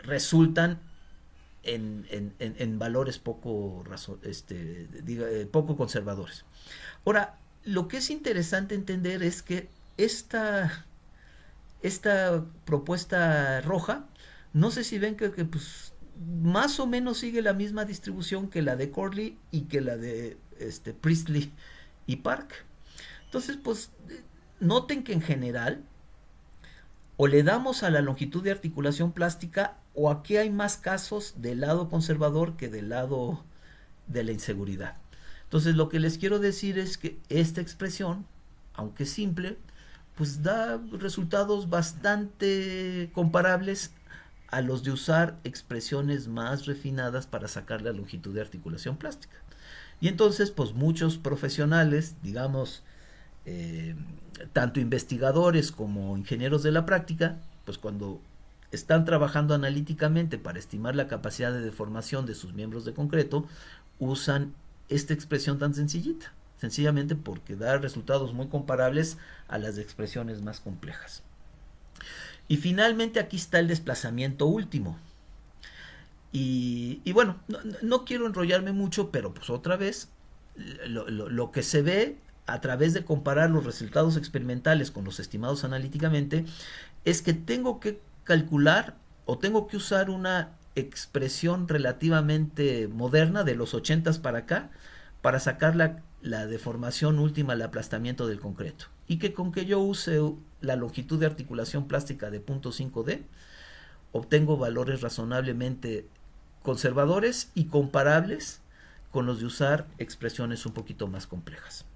resultan en valores poco conservadores. Ahora, lo que es interesante entender es que esta propuesta roja, no sé si ven que pues, más o menos sigue la misma distribución que la de Corley y que la de Priestley y Park. Entonces, pues, noten que en general, o le damos a la longitud de articulación plástica, o aquí hay más casos del lado conservador que del lado de la inseguridad. Entonces, lo que les quiero decir es que esta expresión, aunque simple, pues da resultados bastante comparables a los de usar expresiones más refinadas para sacar la longitud de articulación plástica. Y entonces, pues muchos profesionales, digamos, tanto investigadores como ingenieros de la práctica, pues cuando están trabajando analíticamente para estimar la capacidad de deformación de sus miembros de concreto, usan esta expresión tan sencillita. sencillamente porque da resultados muy comparables a las de expresiones más complejas. Y finalmente aquí está el desplazamiento último. Y bueno, no quiero enrollarme mucho, pero pues otra vez, lo que se ve a través de comparar los resultados experimentales con los estimados analíticamente es que tengo que calcular o tengo que usar una expresión relativamente moderna de los 80s para acá para sacar la deformación última, el aplastamiento del concreto. Y que con que yo use la longitud de articulación plástica de 0.5D, obtengo valores razonablemente conservadores y comparables con los de usar expresiones un poquito más complejas.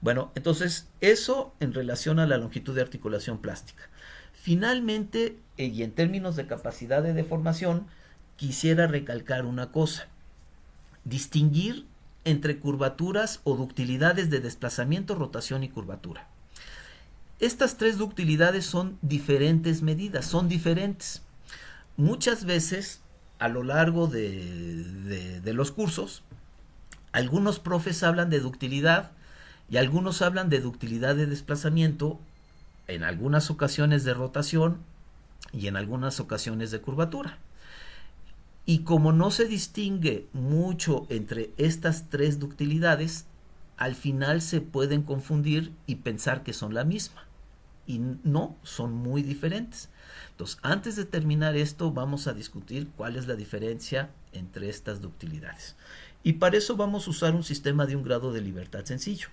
Bueno, entonces eso en relación a la longitud de articulación plástica. Finalmente, y en términos de capacidad de deformación, quisiera recalcar una cosa. Distinguir entre curvaturas o ductilidades de desplazamiento, rotación y curvatura. Estas tres ductilidades son diferentes medidas, son diferentes. Muchas veces, a lo largo de los cursos, algunos profes hablan de ductilidad y algunos hablan de ductilidad de desplazamiento, en algunas ocasiones de rotación y en algunas ocasiones de curvatura. Y como no se distingue mucho entre estas tres ductilidades, al final se pueden confundir y pensar que son la misma. Y no, son muy diferentes. Entonces, antes de terminar esto, vamos a discutir cuál es la diferencia entre estas ductilidades. Y para eso vamos a usar un sistema de un grado de libertad sencillo.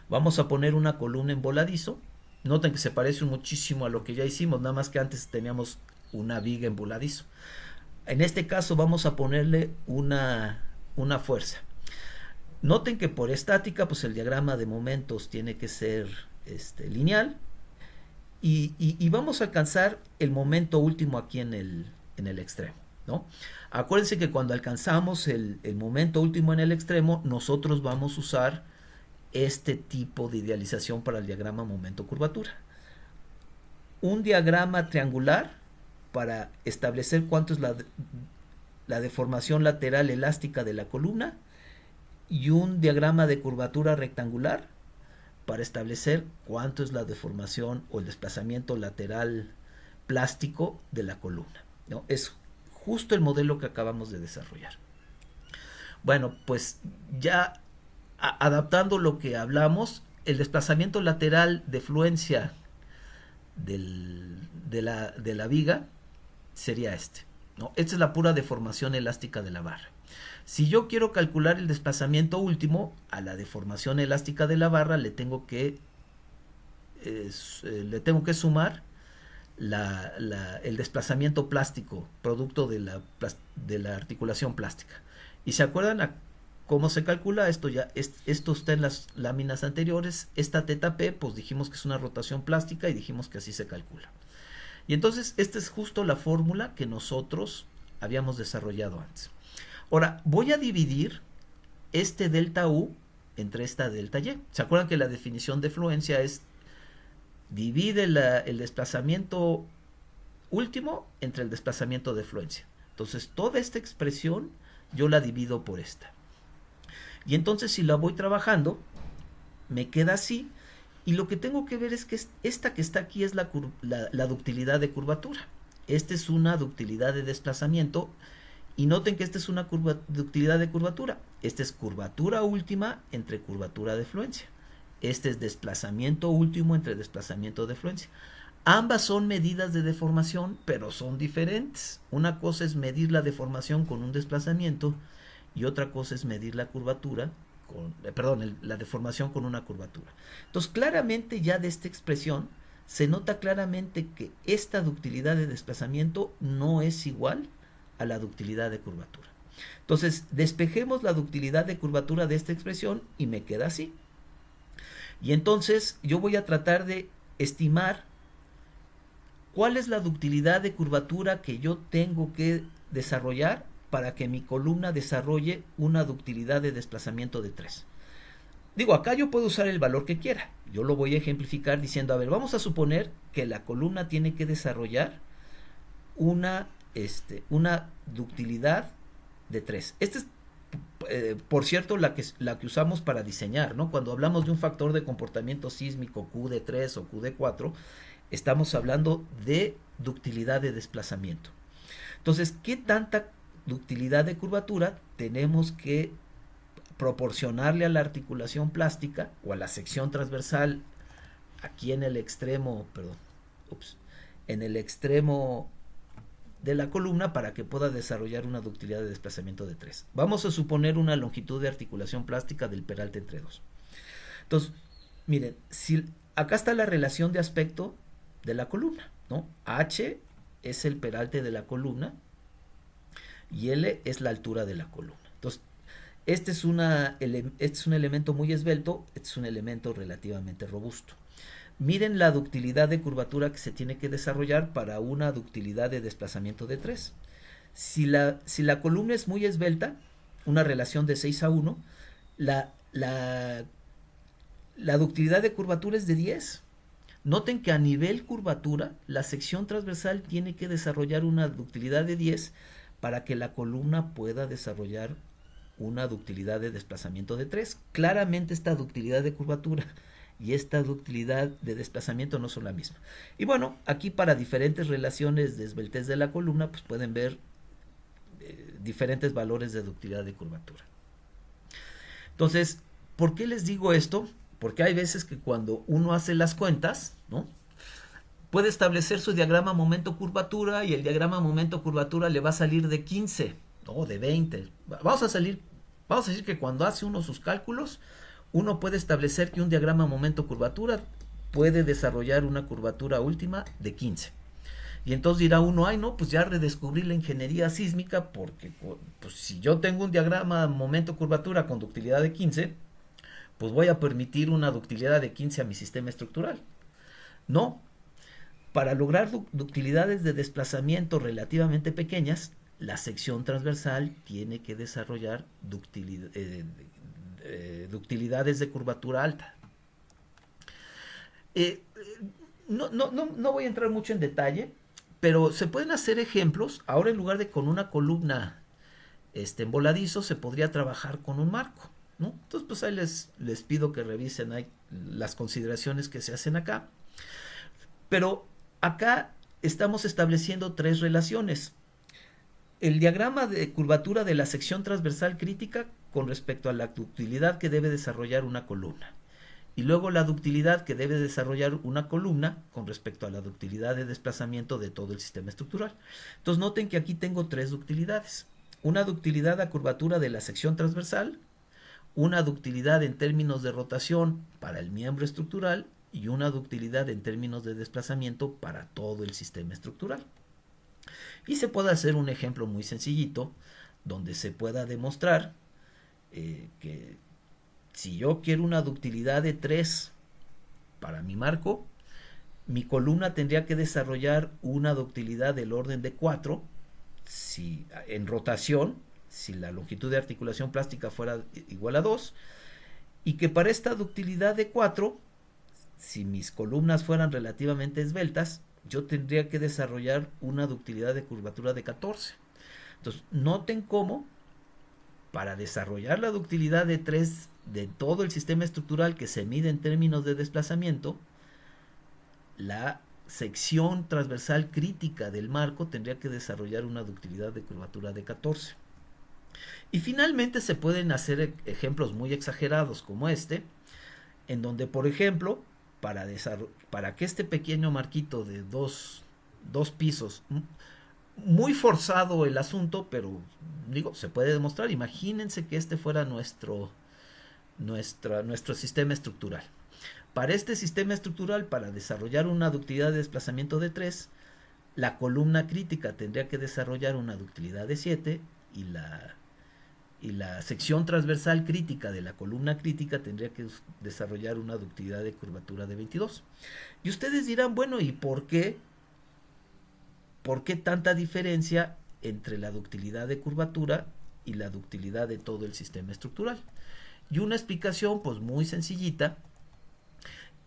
Vamos a poner una columna en voladizo. Noten que se parece muchísimo a lo que ya hicimos, nada más que antes teníamos una viga en voladizo. En este caso vamos a ponerle una fuerza. Noten que por estática, pues el diagrama de momentos tiene que ser lineal. Y vamos a alcanzar el momento último aquí en el extremo, ¿no? Acuérdense que cuando alcanzamos el momento último en el extremo, nosotros vamos a usar este tipo de idealización para el diagrama momento-curvatura. Un diagrama triangular para establecer cuánto es la deformación lateral elástica de la columna y un diagrama de curvatura rectangular para establecer cuánto es la deformación o el desplazamiento lateral plástico de la columna, ¿no? Es justo el modelo que acabamos de desarrollar. Bueno, pues ya adaptando lo que hablamos, el desplazamiento lateral de fluencia de la viga sería ¿no? Esta es la pura deformación elástica de la barra. Si yo quiero calcular el desplazamiento último, a la deformación elástica de la barra le tengo que sumar el desplazamiento plástico, producto de la articulación plástica. ¿Y se acuerdan cómo se calcula? Esto está en las láminas anteriores. Esta teta P, pues dijimos que es una rotación plástica y dijimos que así se calcula. Y entonces esta es justo la fórmula que nosotros habíamos desarrollado antes. Ahora, voy a dividir este delta U entre esta delta Y. ¿Se acuerdan que la definición de fluencia es divide el desplazamiento último entre el desplazamiento de fluencia? Entonces, toda esta expresión yo la divido por esta. Y entonces, si la voy trabajando, me queda así. Y lo que tengo que ver es que esta que está aquí es la ductilidad de curvatura. Esta es una ductilidad de desplazamiento. Y noten que esta es una ductilidad de curvatura. Esta es curvatura última entre curvatura de fluencia. Este es desplazamiento último entre desplazamiento de fluencia. Ambas son medidas de deformación, pero son diferentes. Una cosa es medir la deformación con un desplazamiento y otra cosa es medir la curvatura la deformación con una curvatura. Entonces, claramente ya de esta expresión se nota claramente que esta ductilidad de desplazamiento no es igual a la ductilidad de curvatura. Entonces, despejemos la ductilidad de curvatura de esta expresión y me queda así. Y entonces yo voy a tratar de estimar cuál es la ductilidad de curvatura que yo tengo que desarrollar para que mi columna desarrolle una ductilidad de desplazamiento de 3. Digo, acá yo puedo usar el valor que quiera. Yo lo voy a ejemplificar diciendo, a ver, vamos a suponer que la columna tiene que desarrollar una ductilidad de 3. por cierto, la que usamos para diseñar, ¿no? Cuando hablamos de un factor de comportamiento sísmico QD3 o QD4, estamos hablando de ductilidad de desplazamiento. Entonces, ¿qué tanta ductilidad de curvatura tenemos que proporcionarle a la articulación plástica o a la sección transversal aquí en el extremo, en el extremo de la columna para que pueda desarrollar una ductilidad de desplazamiento de 3? Vamos a suponer una longitud de articulación plástica del peralte entre 2. Entonces, miren, acá está la relación de aspecto de la columna, ¿no? H es el peralte de la columna y L es la altura de la columna. Entonces, este es un elemento muy esbelto, este es un elemento relativamente robusto. Miren la ductilidad de curvatura que se tiene que desarrollar para una ductilidad de desplazamiento de 3. Si la columna es muy esbelta, una relación de 6:1, la ductilidad de curvatura es de 10. Noten que a nivel curvatura, la sección transversal tiene que desarrollar una ductilidad de 10 para que la columna pueda desarrollar una ductilidad de desplazamiento de 3. Claramente esta ductilidad de curvatura y esta ductilidad de desplazamiento no son la misma. Y bueno, aquí para diferentes relaciones de esbeltez de la columna, pues pueden ver diferentes valores de ductilidad de curvatura. Entonces, ¿por qué les digo esto? Porque hay veces que cuando uno hace las cuentas, ¿no?, puede establecer su diagrama momento-curvatura y el diagrama momento-curvatura le va a salir de 15, ¿no?, de 20. Vamos a decir que cuando hace uno sus cálculos, uno puede establecer que un diagrama momento-curvatura puede desarrollar una curvatura última de 15. Y entonces dirá uno, ay no, pues ya redescubrí la ingeniería sísmica porque pues, si yo tengo un diagrama momento-curvatura con ductilidad de 15, pues voy a permitir una ductilidad de 15 a mi sistema estructural. No, para lograr ductilidades de desplazamiento relativamente pequeñas, la sección transversal tiene que desarrollar ductilidades de curvatura alta. No voy a entrar mucho en detalle, pero se pueden hacer ejemplos. Ahora, en lugar de con una columna en voladizo, se podría trabajar con un marco, ¿no? Entonces, pues ahí les pido que revisen ahí las consideraciones que se hacen acá. Pero acá estamos estableciendo 3 relaciones. El diagrama de curvatura de la sección transversal crítica con respecto a la ductilidad que debe desarrollar una columna. Y luego la ductilidad que debe desarrollar una columna con respecto a la ductilidad de desplazamiento de todo el sistema estructural. Entonces noten que aquí tengo 3 ductilidades. Una ductilidad a curvatura de la sección transversal, una ductilidad en términos de rotación para el miembro estructural y una ductilidad en términos de desplazamiento para todo el sistema estructural. Y se puede hacer un ejemplo muy sencillito donde se pueda demostrar que si yo quiero una ductilidad de 3 para mi marco, mi columna tendría que desarrollar una ductilidad del orden de 4 si en rotación, si la longitud de articulación plástica fuera igual a 2, y que para esta ductilidad de 4, si mis columnas fueran relativamente esbeltas, yo tendría que desarrollar una ductilidad de curvatura de 14. Entonces, noten cómo para desarrollar la ductilidad de 3 de todo el sistema estructural que se mide en términos de desplazamiento, la sección transversal crítica del marco tendría que desarrollar una ductilidad de curvatura de 14. Y finalmente se pueden hacer ejemplos muy exagerados como este, en donde, por ejemplo, para que este pequeño marquito de dos pisos, muy forzado el asunto, pero digo, se puede demostrar. Imagínense que este fuera nuestro sistema estructural. Para este sistema estructural, para desarrollar una ductilidad de desplazamiento de 3, la columna crítica tendría que desarrollar una ductilidad de 7 y la sección transversal crítica de la columna crítica tendría que desarrollar una ductilidad de curvatura de 22. Y ustedes dirán, bueno, ¿y por qué tanta diferencia entre la ductilidad de curvatura y la ductilidad de todo el sistema estructural? Y una explicación, pues muy sencillita,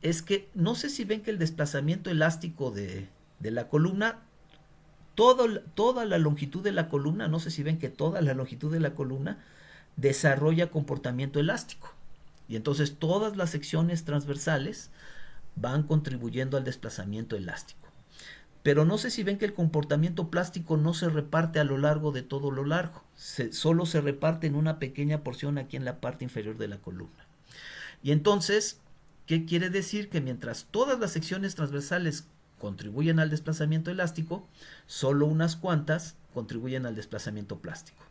es que no sé si ven que el desplazamiento elástico de la columna, toda la longitud de la columna, no sé si ven que toda la longitud de la columna desarrolla comportamiento elástico. Y entonces todas las secciones transversales van contribuyendo al desplazamiento elástico. Pero no sé si ven que el comportamiento plástico no se reparte a lo largo de todo lo largo. Solo se reparte en una pequeña porción aquí en la parte inferior de la columna. Y entonces, ¿qué quiere decir? Que mientras todas las secciones transversales contribuyen al desplazamiento elástico, solo unas cuantas contribuyen al desplazamiento plástico.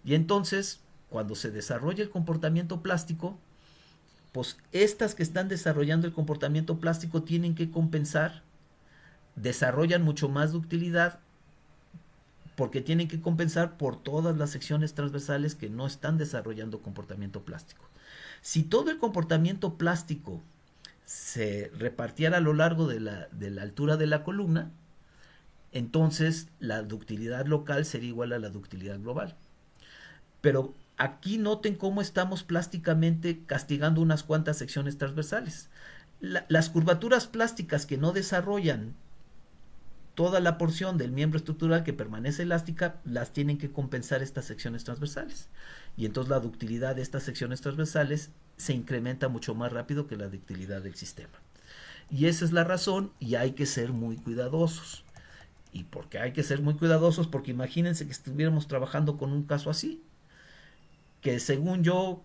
Y entonces, cuando se desarrolla el comportamiento plástico, pues estas que están desarrollando el comportamiento plástico tienen que compensar, desarrollan mucho más ductilidad porque tienen que compensar por todas las secciones transversales que no están desarrollando comportamiento plástico. Si todo el comportamiento plástico se repartiera a lo largo de la altura de la columna, entonces la ductilidad local sería igual a la ductilidad global. Pero aquí noten cómo estamos plásticamente castigando unas cuantas secciones transversales. Las curvaturas plásticas que no desarrollan toda la porción del miembro estructural que permanece elástica, las tienen que compensar estas secciones transversales. Y entonces la ductilidad de estas secciones transversales se incrementa mucho más rápido que la ductilidad del sistema. Y esa es la razón, y hay que ser muy cuidadosos. ¿Y por qué hay que ser muy cuidadosos? Porque imagínense que estuviéramos trabajando con un caso así, que según yo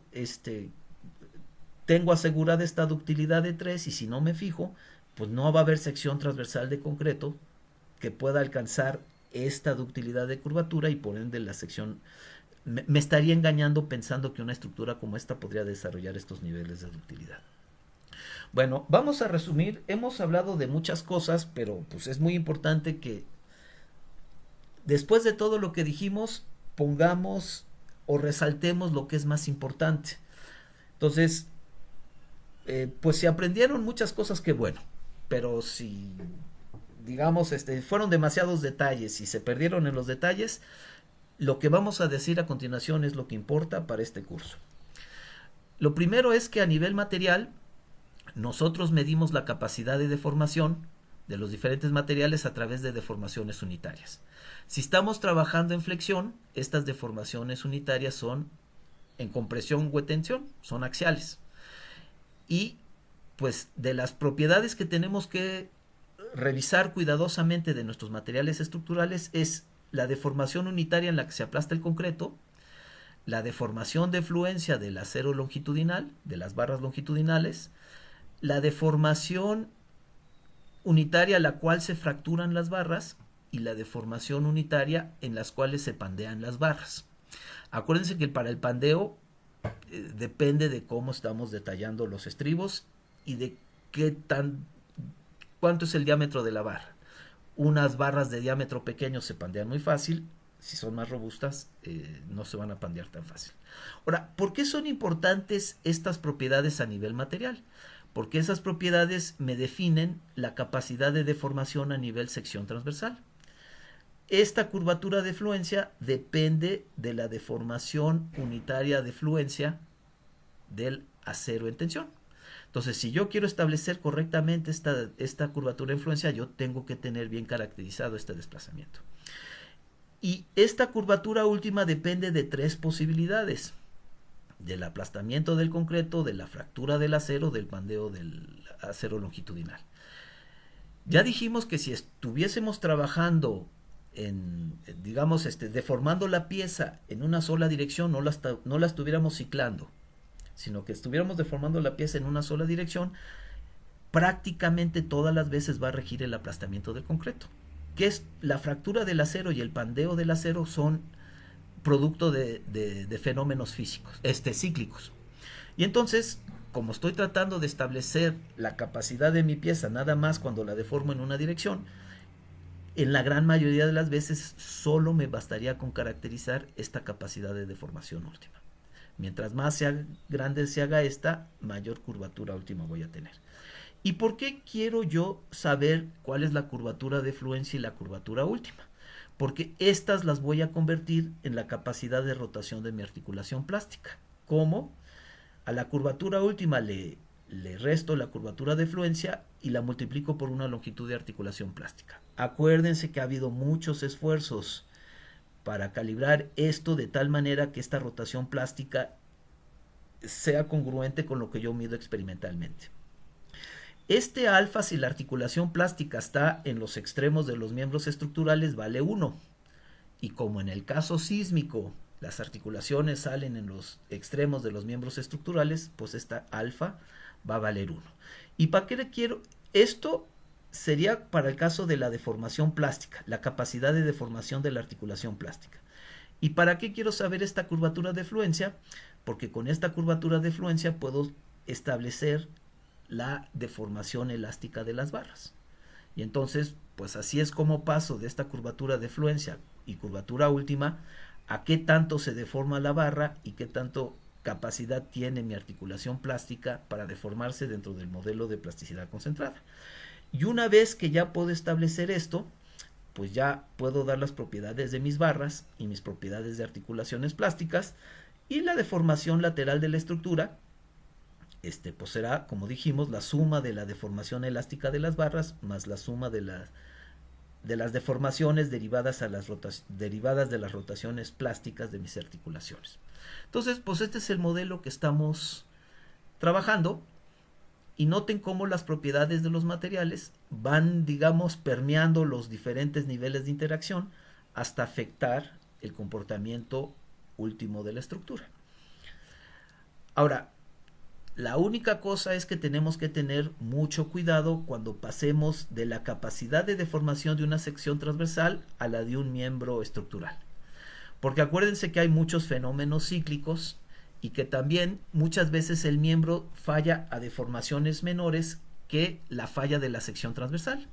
tengo asegurada esta ductilidad de 3 y si no me fijo, pues no va a haber sección transversal de concreto que pueda alcanzar esta ductilidad de curvatura y por ende la sección me estaría engañando pensando que una estructura como esta podría desarrollar estos niveles de ductilidad. Bueno, vamos a resumir. Hemos hablado de muchas cosas, pero pues es muy importante que después de todo lo que dijimos pongamos o resaltemos lo que es más importante. Entonces, pues se aprendieron muchas cosas que bueno, pero si digamos fueron demasiados detalles y se perdieron en los detalles, lo que vamos a decir a continuación es lo que importa para este curso. Lo primero es que a nivel material nosotros medimos la capacidad de deformación de los diferentes materiales a través de deformaciones unitarias. Si estamos trabajando en flexión, estas deformaciones unitarias son en compresión o tensión, son axiales. Y pues de las propiedades que tenemos que revisar cuidadosamente de nuestros materiales estructurales es la deformación unitaria en la que se aplasta el concreto, la deformación de fluencia del acero longitudinal, de las barras longitudinales, la deformación unitaria a la cual se fracturan las barras y la deformación unitaria en las cuales se pandean las barras. Acuérdense que para el pandeo depende de cómo estamos detallando los estribos y de cuánto es el diámetro de la barra. Unas barras de diámetro pequeño se pandean muy fácil, si son más robustas no se van a pandear tan fácil. Ahora, ¿por qué son importantes estas propiedades a nivel material? Porque esas propiedades me definen la capacidad de deformación a nivel sección transversal. Esta curvatura de fluencia depende de la deformación unitaria de fluencia del acero en tensión. Entonces, si yo quiero establecer correctamente esta curvatura de fluencia, yo tengo que tener bien caracterizado este desplazamiento. Y esta curvatura última depende de 3 posibilidades: del aplastamiento del concreto, de la fractura del acero, del pandeo del acero longitudinal. Ya dijimos que si estuviésemos trabajando digamos, deformando la pieza en una sola dirección, no la estuviéramos ciclando, sino que estuviéramos deformando la pieza en una sola dirección, prácticamente todas las veces va a regir el aplastamiento del concreto, que es la fractura del acero y el pandeo del acero son producto de fenómenos físicos, cíclicos. Y entonces, como estoy tratando de establecer la capacidad de mi pieza nada más cuando la deformo en una dirección, en la gran mayoría de las veces solo me bastaría con caracterizar esta capacidad de deformación última. Mientras más grande se haga esta, mayor curvatura última voy a tener. ¿Y por qué quiero yo saber cuál es la curvatura de fluencia y la curvatura última? Porque estas las voy a convertir en la capacidad de rotación de mi articulación plástica. ¿Cómo? A la curvatura última le resto la curvatura de fluencia y la multiplico por una longitud de articulación plástica. Acuérdense que ha habido muchos esfuerzos para calibrar esto de tal manera que esta rotación plástica sea congruente con lo que yo mido experimentalmente. Este alfa, si la articulación plástica está en los extremos de los miembros estructurales, vale 1. Y como en el caso sísmico las articulaciones salen en los extremos de los miembros estructurales, pues esta alfa va a valer 1. ¿Y para qué le quiero? Esto sería para el caso de la deformación plástica, la capacidad de deformación de la articulación plástica. ¿Y para qué quiero saber esta curvatura de fluencia? Porque con esta curvatura de fluencia puedo establecer la deformación elástica de las barras. Y entonces, pues así es como paso de esta curvatura de fluencia y curvatura última a qué tanto se deforma la barra y qué tanto capacidad tiene mi articulación plástica para deformarse dentro del modelo de plasticidad concentrada. Y una vez que ya puedo establecer esto, pues ya puedo dar las propiedades de mis barras y mis propiedades de articulaciones plásticas, y la deformación lateral de la estructura, pues será, como dijimos, la suma de la deformación elástica de las barras más la suma de las deformaciones derivadas de las rotaciones plásticas de mis articulaciones. Entonces, pues este es el modelo que estamos trabajando, y noten cómo las propiedades de los materiales van, digamos, permeando los diferentes niveles de interacción hasta afectar el comportamiento último de la estructura. Ahora, la única cosa es que tenemos que tener mucho cuidado cuando pasemos de la capacidad de deformación de una sección transversal a la de un miembro estructural. Porque acuérdense que hay muchos fenómenos cíclicos y que también muchas veces el miembro falla a deformaciones menores que la falla de la sección transversal.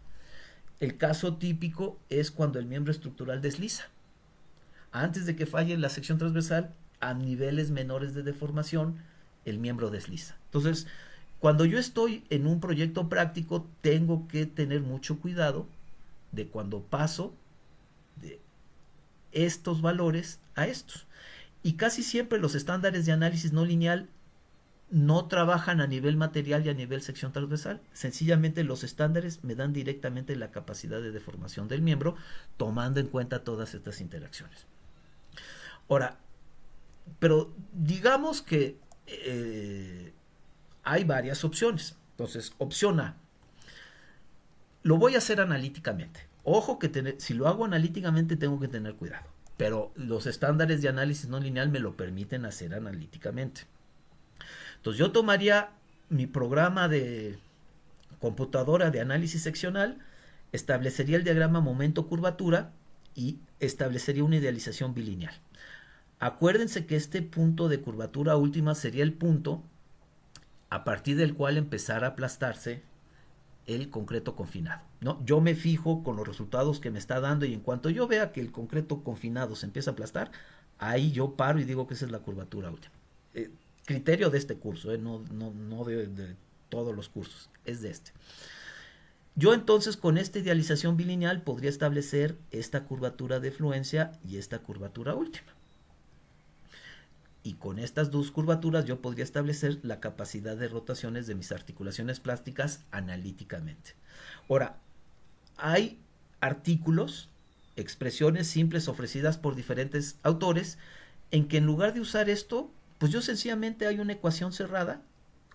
El caso típico es cuando el miembro estructural desliza. Antes de que falle la sección transversal, a niveles menores de deformación, el miembro desliza. Entonces, cuando yo estoy en un proyecto práctico, tengo que tener mucho cuidado de cuando paso de estos valores a estos. Y casi siempre los estándares de análisis no lineal no trabajan a nivel material y a nivel sección transversal. Sencillamente los estándares me dan directamente la capacidad de deformación del miembro, tomando en cuenta todas estas interacciones. Ahora, pero digamos que hay varias opciones. Entonces, opción A, lo voy a hacer analíticamente. Ojo que si lo hago analíticamente tengo que tener cuidado, pero los estándares de análisis no lineal me lo permiten hacer analíticamente. Entonces yo tomaría mi programa de computadora de análisis seccional, establecería el diagrama momento-curvatura y establecería una idealización bilineal. Acuérdense que este punto de curvatura última sería el punto a partir del cual empezara a aplastarse el concreto confinado, ¿no? Yo me fijo con los resultados que me está dando, y en cuanto yo vea que el concreto confinado se empieza a aplastar, ahí yo paro y digo que esa es la curvatura última. Criterio de este curso, no de todos los cursos, es de este. Yo entonces con esta idealización bilineal podría establecer esta curvatura de fluencia y esta curvatura última. Y con estas dos curvaturas yo podría establecer la capacidad de rotaciones de mis articulaciones plásticas analíticamente. Ahora, hay artículos, expresiones simples ofrecidas por diferentes autores, en que en lugar de usar esto, pues yo sencillamente hay una ecuación cerrada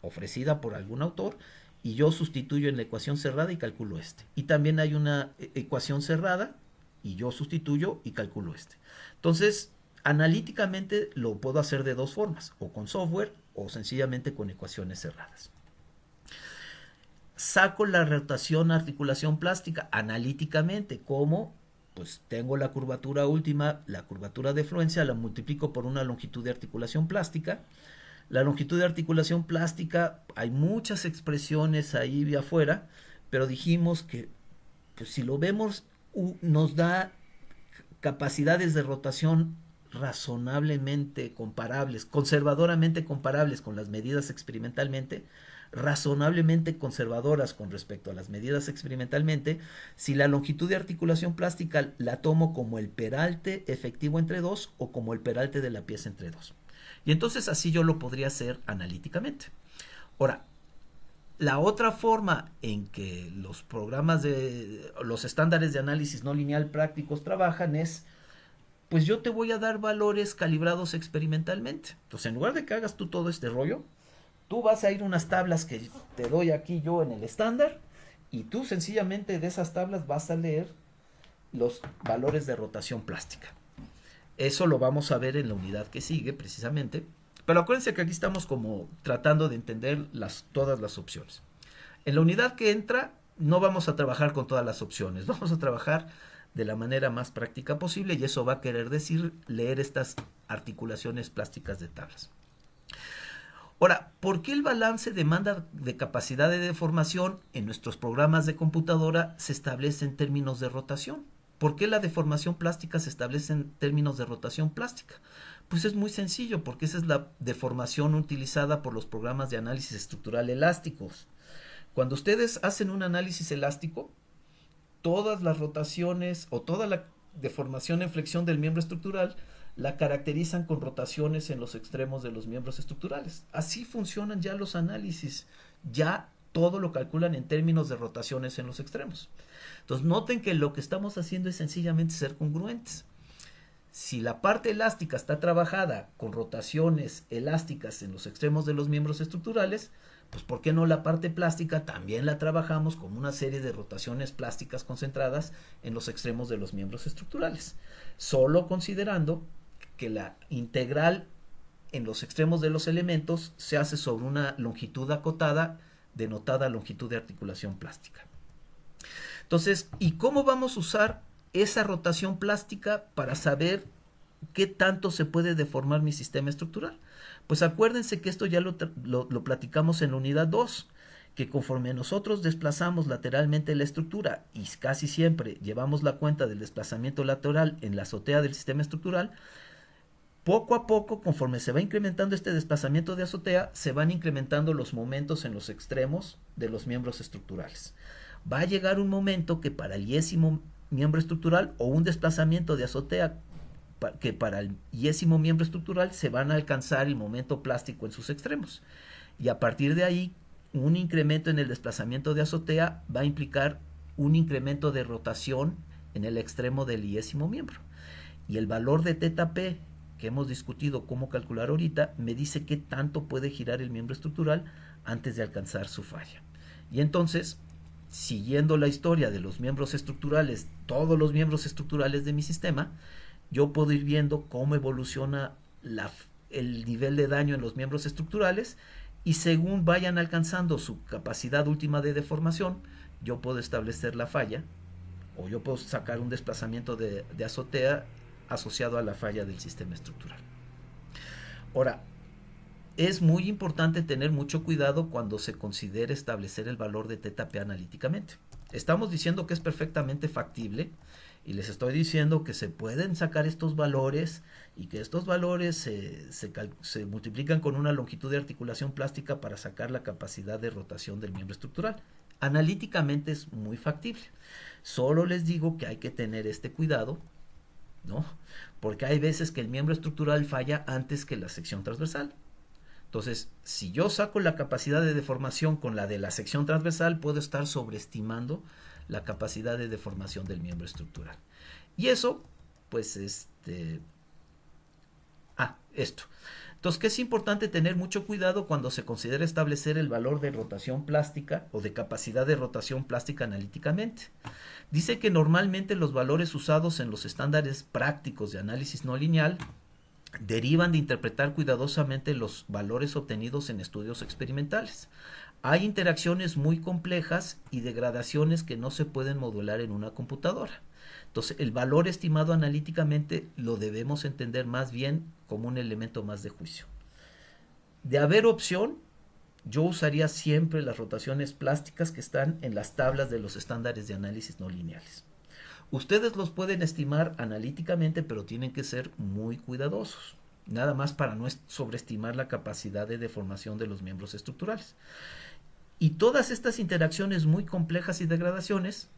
ofrecida por algún autor y yo sustituyo en la ecuación cerrada y calculo este. Y también hay una ecuación cerrada y yo sustituyo y calculo este. Entonces, analíticamente lo puedo hacer de dos formas, o con software o sencillamente con ecuaciones cerradas. Saco la rotación articulación plástica analíticamente, como pues tengo la curvatura última, la curvatura de fluencia, la multiplico por una longitud de articulación plástica. La longitud de articulación plástica, hay muchas expresiones ahí afuera, pero dijimos que pues, si lo vemos nos da capacidades de rotación razonablemente comparables, conservadoramente comparables con las medidas experimentalmente, razonablemente conservadoras con respecto a las medidas experimentalmente, si la longitud de articulación plástica la tomo como el peralte efectivo entre dos o como el peralte de la pieza entre dos. Y entonces así yo lo podría hacer analíticamente. Ahora, la otra forma en que los programas los estándares de análisis no lineal prácticos trabajan es pues yo te voy a dar valores calibrados experimentalmente. Entonces, en lugar de que hagas tú todo este rollo, tú vas a ir a unas tablas que te doy aquí yo en el estándar, y tú sencillamente de esas tablas vas a leer los valores de rotación plástica. Eso lo vamos a ver en la unidad que sigue, precisamente. Pero acuérdense que aquí estamos como tratando de entender todas las opciones. En la unidad que entra, no vamos a trabajar con todas las opciones. Vamos a trabajar de la manera más práctica posible, y eso va a querer decir leer estas articulaciones plásticas de tablas. Ahora, ¿por qué el balance demanda de capacidad de deformación en nuestros programas de computadora se establece en términos de rotación? ¿Por qué la deformación plástica se establece en términos de rotación plástica? Pues es muy sencillo, porque esa es la deformación utilizada por los programas de análisis estructural elásticos. Cuando ustedes hacen un análisis elástico, todas las rotaciones o toda la deformación en flexión del miembro estructural la caracterizan con rotaciones en los extremos de los miembros estructurales. Así funcionan ya los análisis. Ya todo lo calculan en términos de rotaciones en los extremos. Entonces noten que lo que estamos haciendo es sencillamente ser congruentes. Si la parte elástica está trabajada con rotaciones elásticas en los extremos de los miembros estructurales, pues ¿por qué no la parte plástica también la trabajamos con una serie de rotaciones plásticas concentradas en los extremos de los miembros estructurales? Solo considerando que la integral en los extremos de los elementos se hace sobre una longitud acotada denotada longitud de articulación plástica. Entonces, ¿y cómo vamos a usar esa rotación plástica para saber qué tanto se puede deformar mi sistema estructural? Pues acuérdense que esto ya lo platicamos en la unidad 2, que conforme nosotros desplazamos lateralmente la estructura y casi siempre llevamos la cuenta del desplazamiento lateral en la azotea del sistema estructural, poco a poco, conforme se va incrementando este desplazamiento de azotea, se van incrementando los momentos en los extremos de los miembros estructurales. Va a llegar un momento que para el yésimo miembro estructural o un desplazamiento de azotea que para el yésimo miembro estructural se van a alcanzar el momento plástico en sus extremos. Y a partir de ahí, un incremento en el desplazamiento de azotea va a implicar un incremento de rotación en el extremo del yésimo miembro. Y el valor de θp, que hemos discutido cómo calcular ahorita, me dice qué tanto puede girar el miembro estructural antes de alcanzar su falla. Y entonces, siguiendo la historia de los miembros estructurales, todos los miembros estructurales de mi sistema, yo puedo ir viendo cómo evoluciona el nivel de daño en los miembros estructurales, y según vayan alcanzando su capacidad última de deformación, yo puedo establecer la falla, o yo puedo sacar un desplazamiento de azotea asociado a la falla del sistema estructural. Ahora, es muy importante tener mucho cuidado cuando se considere establecer el valor de θp analíticamente. Estamos diciendo que es perfectamente factible, y les estoy diciendo que se pueden sacar estos valores y que estos valores se multiplican con una longitud de articulación plástica para sacar la capacidad de rotación del miembro estructural. Analíticamente es muy factible. Solo les digo que hay que tener este cuidado, ¿no? Porque hay veces que el miembro estructural falla antes que la sección transversal. Entonces, si yo saco la capacidad de deformación con la de la sección transversal, puedo estar sobreestimando la capacidad de deformación del miembro estructural. Y eso, pues, esto. Entonces, que es importante tener mucho cuidado cuando se considera establecer el valor de rotación plástica o de capacidad de rotación plástica analíticamente. Dice que normalmente los valores usados en los estándares prácticos de análisis no lineal derivan de interpretar cuidadosamente los valores obtenidos en estudios experimentales. Hay interacciones muy complejas y degradaciones que no se pueden modular en una computadora. Entonces, el valor estimado analíticamente lo debemos entender más bien como un elemento más de juicio. De haber opción, yo usaría siempre las rotaciones plásticas que están en las tablas de los estándares de análisis no lineales. Ustedes los pueden estimar analíticamente, pero tienen que ser muy cuidadosos, nada más para no sobreestimar la capacidad de deformación de los miembros estructurales. Y todas estas interacciones muy complejas y degradaciones,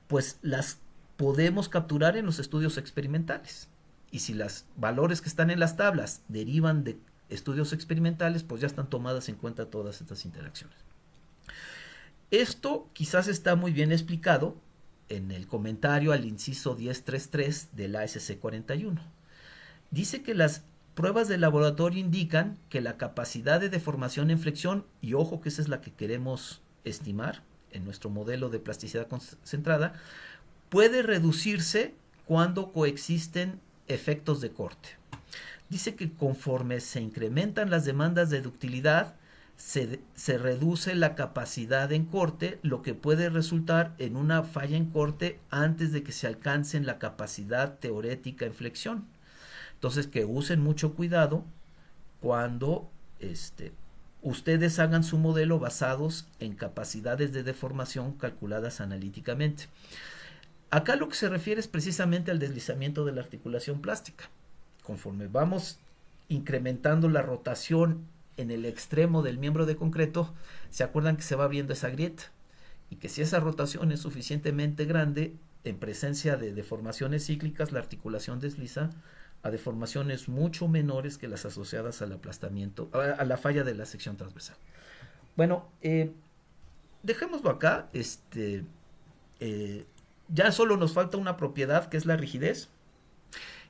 pues las podemos capturar en los estudios experimentales. Y si los valores que están en las tablas derivan de estudios experimentales, pues ya están tomadas en cuenta todas estas interacciones. Esto quizás está muy bien explicado en el comentario al inciso 1033 de la ASC 41. Dice que las pruebas de laboratorio indican que la capacidad de deformación en flexión, y ojo que esa es la que queremos estimar en nuestro modelo de plasticidad concentrada, puede reducirse cuando coexisten efectos de corte. Dice que conforme se incrementan las demandas de ductilidad, se reduce la capacidad en corte, lo que puede resultar en una falla en corte antes de que se alcance la capacidad teórica en flexión. Entonces, que usen mucho cuidado cuando ustedes hagan su modelo basados en capacidades de deformación calculadas analíticamente. Acá lo que se refiere es precisamente al deslizamiento de la articulación plástica. Conforme vamos incrementando la rotación en el extremo del miembro de concreto, se acuerdan que se va abriendo esa grieta, y que si esa rotación es suficientemente grande, en presencia de deformaciones cíclicas, la articulación desliza a deformaciones mucho menores que las asociadas al aplastamiento, a la falla de la sección transversal. Bueno, dejémoslo acá. Ya solo nos falta una propiedad, que es la rigidez,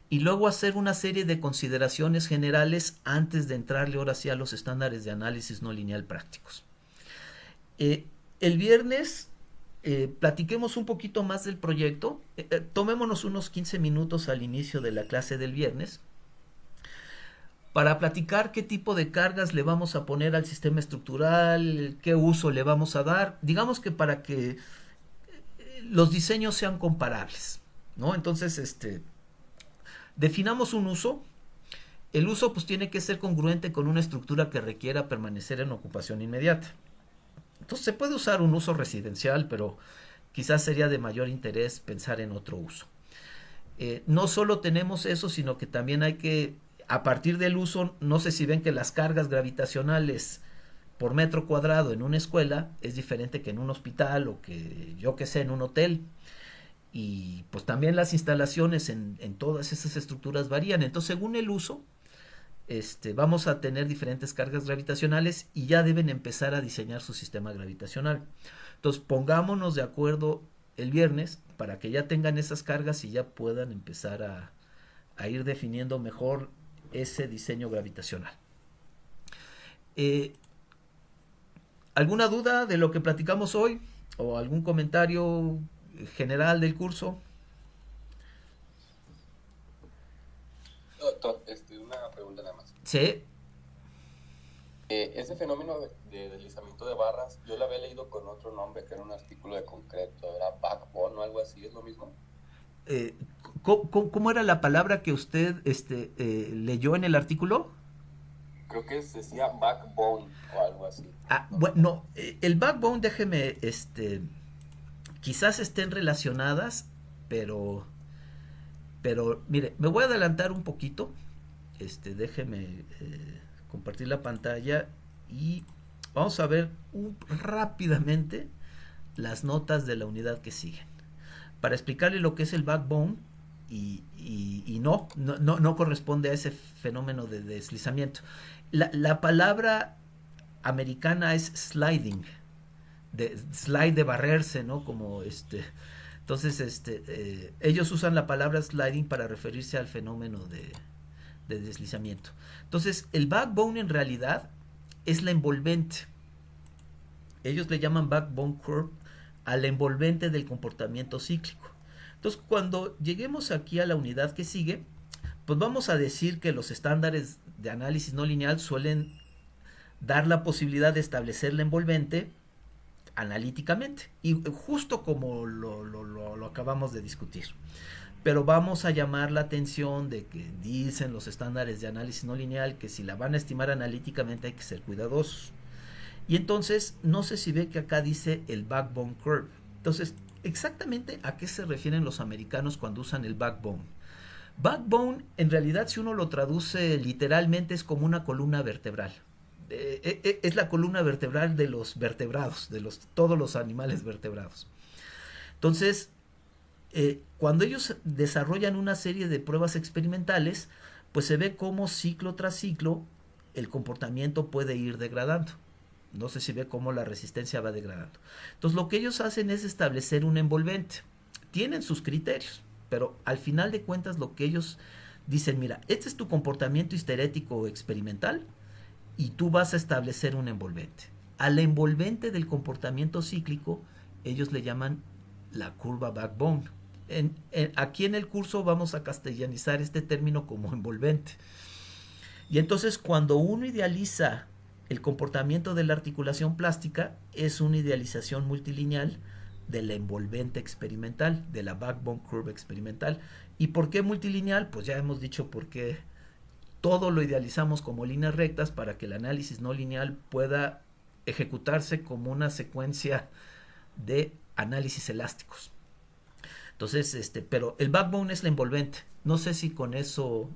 y luego hacer una serie de consideraciones generales antes de entrarle ahora sí a los estándares de análisis no lineal prácticos. El viernes platiquemos un poquito más del proyecto. Tomémonos unos 15 minutos al inicio de la clase del viernes para platicar qué tipo de cargas le vamos a poner al sistema estructural, qué uso le vamos a dar, digamos que para que los diseños sean comparables, ¿no? Entonces, definamos un uso. El uso pues tiene que ser congruente con una estructura que requiera permanecer en ocupación inmediata. Entonces se puede usar un uso residencial, pero quizás sería de mayor interés pensar en otro uso. No solo tenemos eso, sino que también hay que, a partir del uso, no sé si ven que las cargas gravitacionales por metro cuadrado en una escuela es diferente que en un hospital o que yo que sé en un hotel. Y pues también las instalaciones en todas esas estructuras varían. Entonces, según el uso, vamos a tener diferentes cargas gravitacionales y ya deben empezar a diseñar su sistema gravitacional. Entonces, pongámonos de acuerdo el viernes para que ya tengan esas cargas y ya puedan empezar a ir definiendo mejor ese diseño gravitacional. ¿Alguna duda de lo que platicamos hoy? ¿O algún comentario general del curso? Doctor, una pregunta nada más. Sí. Ese fenómeno de deslizamiento de barras, yo lo había leído con otro nombre, que era un artículo de concreto, era backbone o algo así, ¿es lo mismo? ¿Cómo era la palabra que usted leyó en el artículo? Creo que se decía backbone o algo así. Bueno, el backbone, déjeme, quizás estén relacionadas, pero mire, me voy a adelantar un poquito. Déjeme compartir la pantalla y vamos a ver rápidamente las notas de la unidad que siguen para explicarle lo que es el backbone y no corresponde a ese fenómeno de deslizamiento. La palabra americana es sliding, slide de barrerse, ¿no? Como entonces ellos usan la palabra sliding para referirse al fenómeno de deslizamiento. Entonces el backbone en realidad es la envolvente. Ellos le llaman backbone curve a la envolvente del comportamiento cíclico. Entonces cuando lleguemos aquí a la unidad que sigue, pues vamos a decir que los estándares de análisis no lineal suelen dar la posibilidad de establecer la envolvente analíticamente, y justo como lo acabamos de discutir. Pero vamos a llamar la atención de que dicen los estándares de análisis no lineal que si la van a estimar analíticamente hay que ser cuidadosos. Y entonces, no sé si ve que acá dice el backbone curve. Entonces, exactamente a qué se refieren los americanos cuando usan el backbone. Backbone, en realidad, si uno lo traduce literalmente, es como una columna vertebral. Es la columna vertebral de los vertebrados, de todos los animales vertebrados. Entonces, cuando ellos desarrollan una serie de pruebas experimentales, pues se ve cómo ciclo tras ciclo el comportamiento puede ir degradando. No sé si ve cómo la resistencia va degradando. Entonces, lo que ellos hacen es establecer un envolvente. tienen sus criterios, pero al final de cuentas lo que ellos dicen, mira, este es tu comportamiento histerético experimental y tú vas a establecer un envolvente. Al envolvente del comportamiento cíclico ellos le llaman la curva backbone. Aquí en el curso vamos a castellanizar este término como envolvente. Y entonces cuando uno idealiza el comportamiento de la articulación plástica, es una idealización multilineal de la envolvente experimental, de la backbone curve experimental. ¿Y por qué multilineal? Pues ya hemos dicho por qué todo lo idealizamos como líneas rectas para que el análisis no lineal pueda ejecutarse como una secuencia de análisis elásticos. Entonces, pero el backbone es la envolvente. No sé si con eso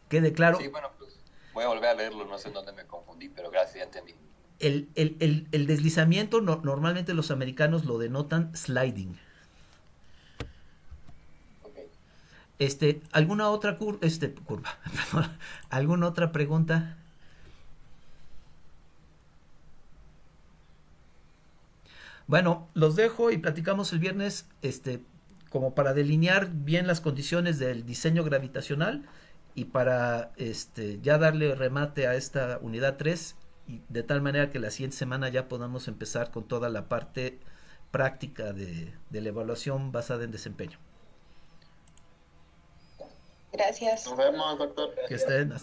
quede claro. Sí, bueno, pues voy a volver a leerlo, no sé en dónde me confundí, pero gracias, ya entendí. El deslizamiento normalmente los americanos lo denotan sliding. Okay. ¿Alguna otra curva? Perdón, ¿alguna otra pregunta? Bueno, los dejo y platicamos el viernes, como para delinear bien las condiciones del diseño gravitacional y para ya darle remate a esta unidad 3 y de tal manera que la siguiente semana ya podamos empezar con toda la parte práctica de la evaluación basada en desempeño. Gracias. Nos vemos, doctor. Que estén.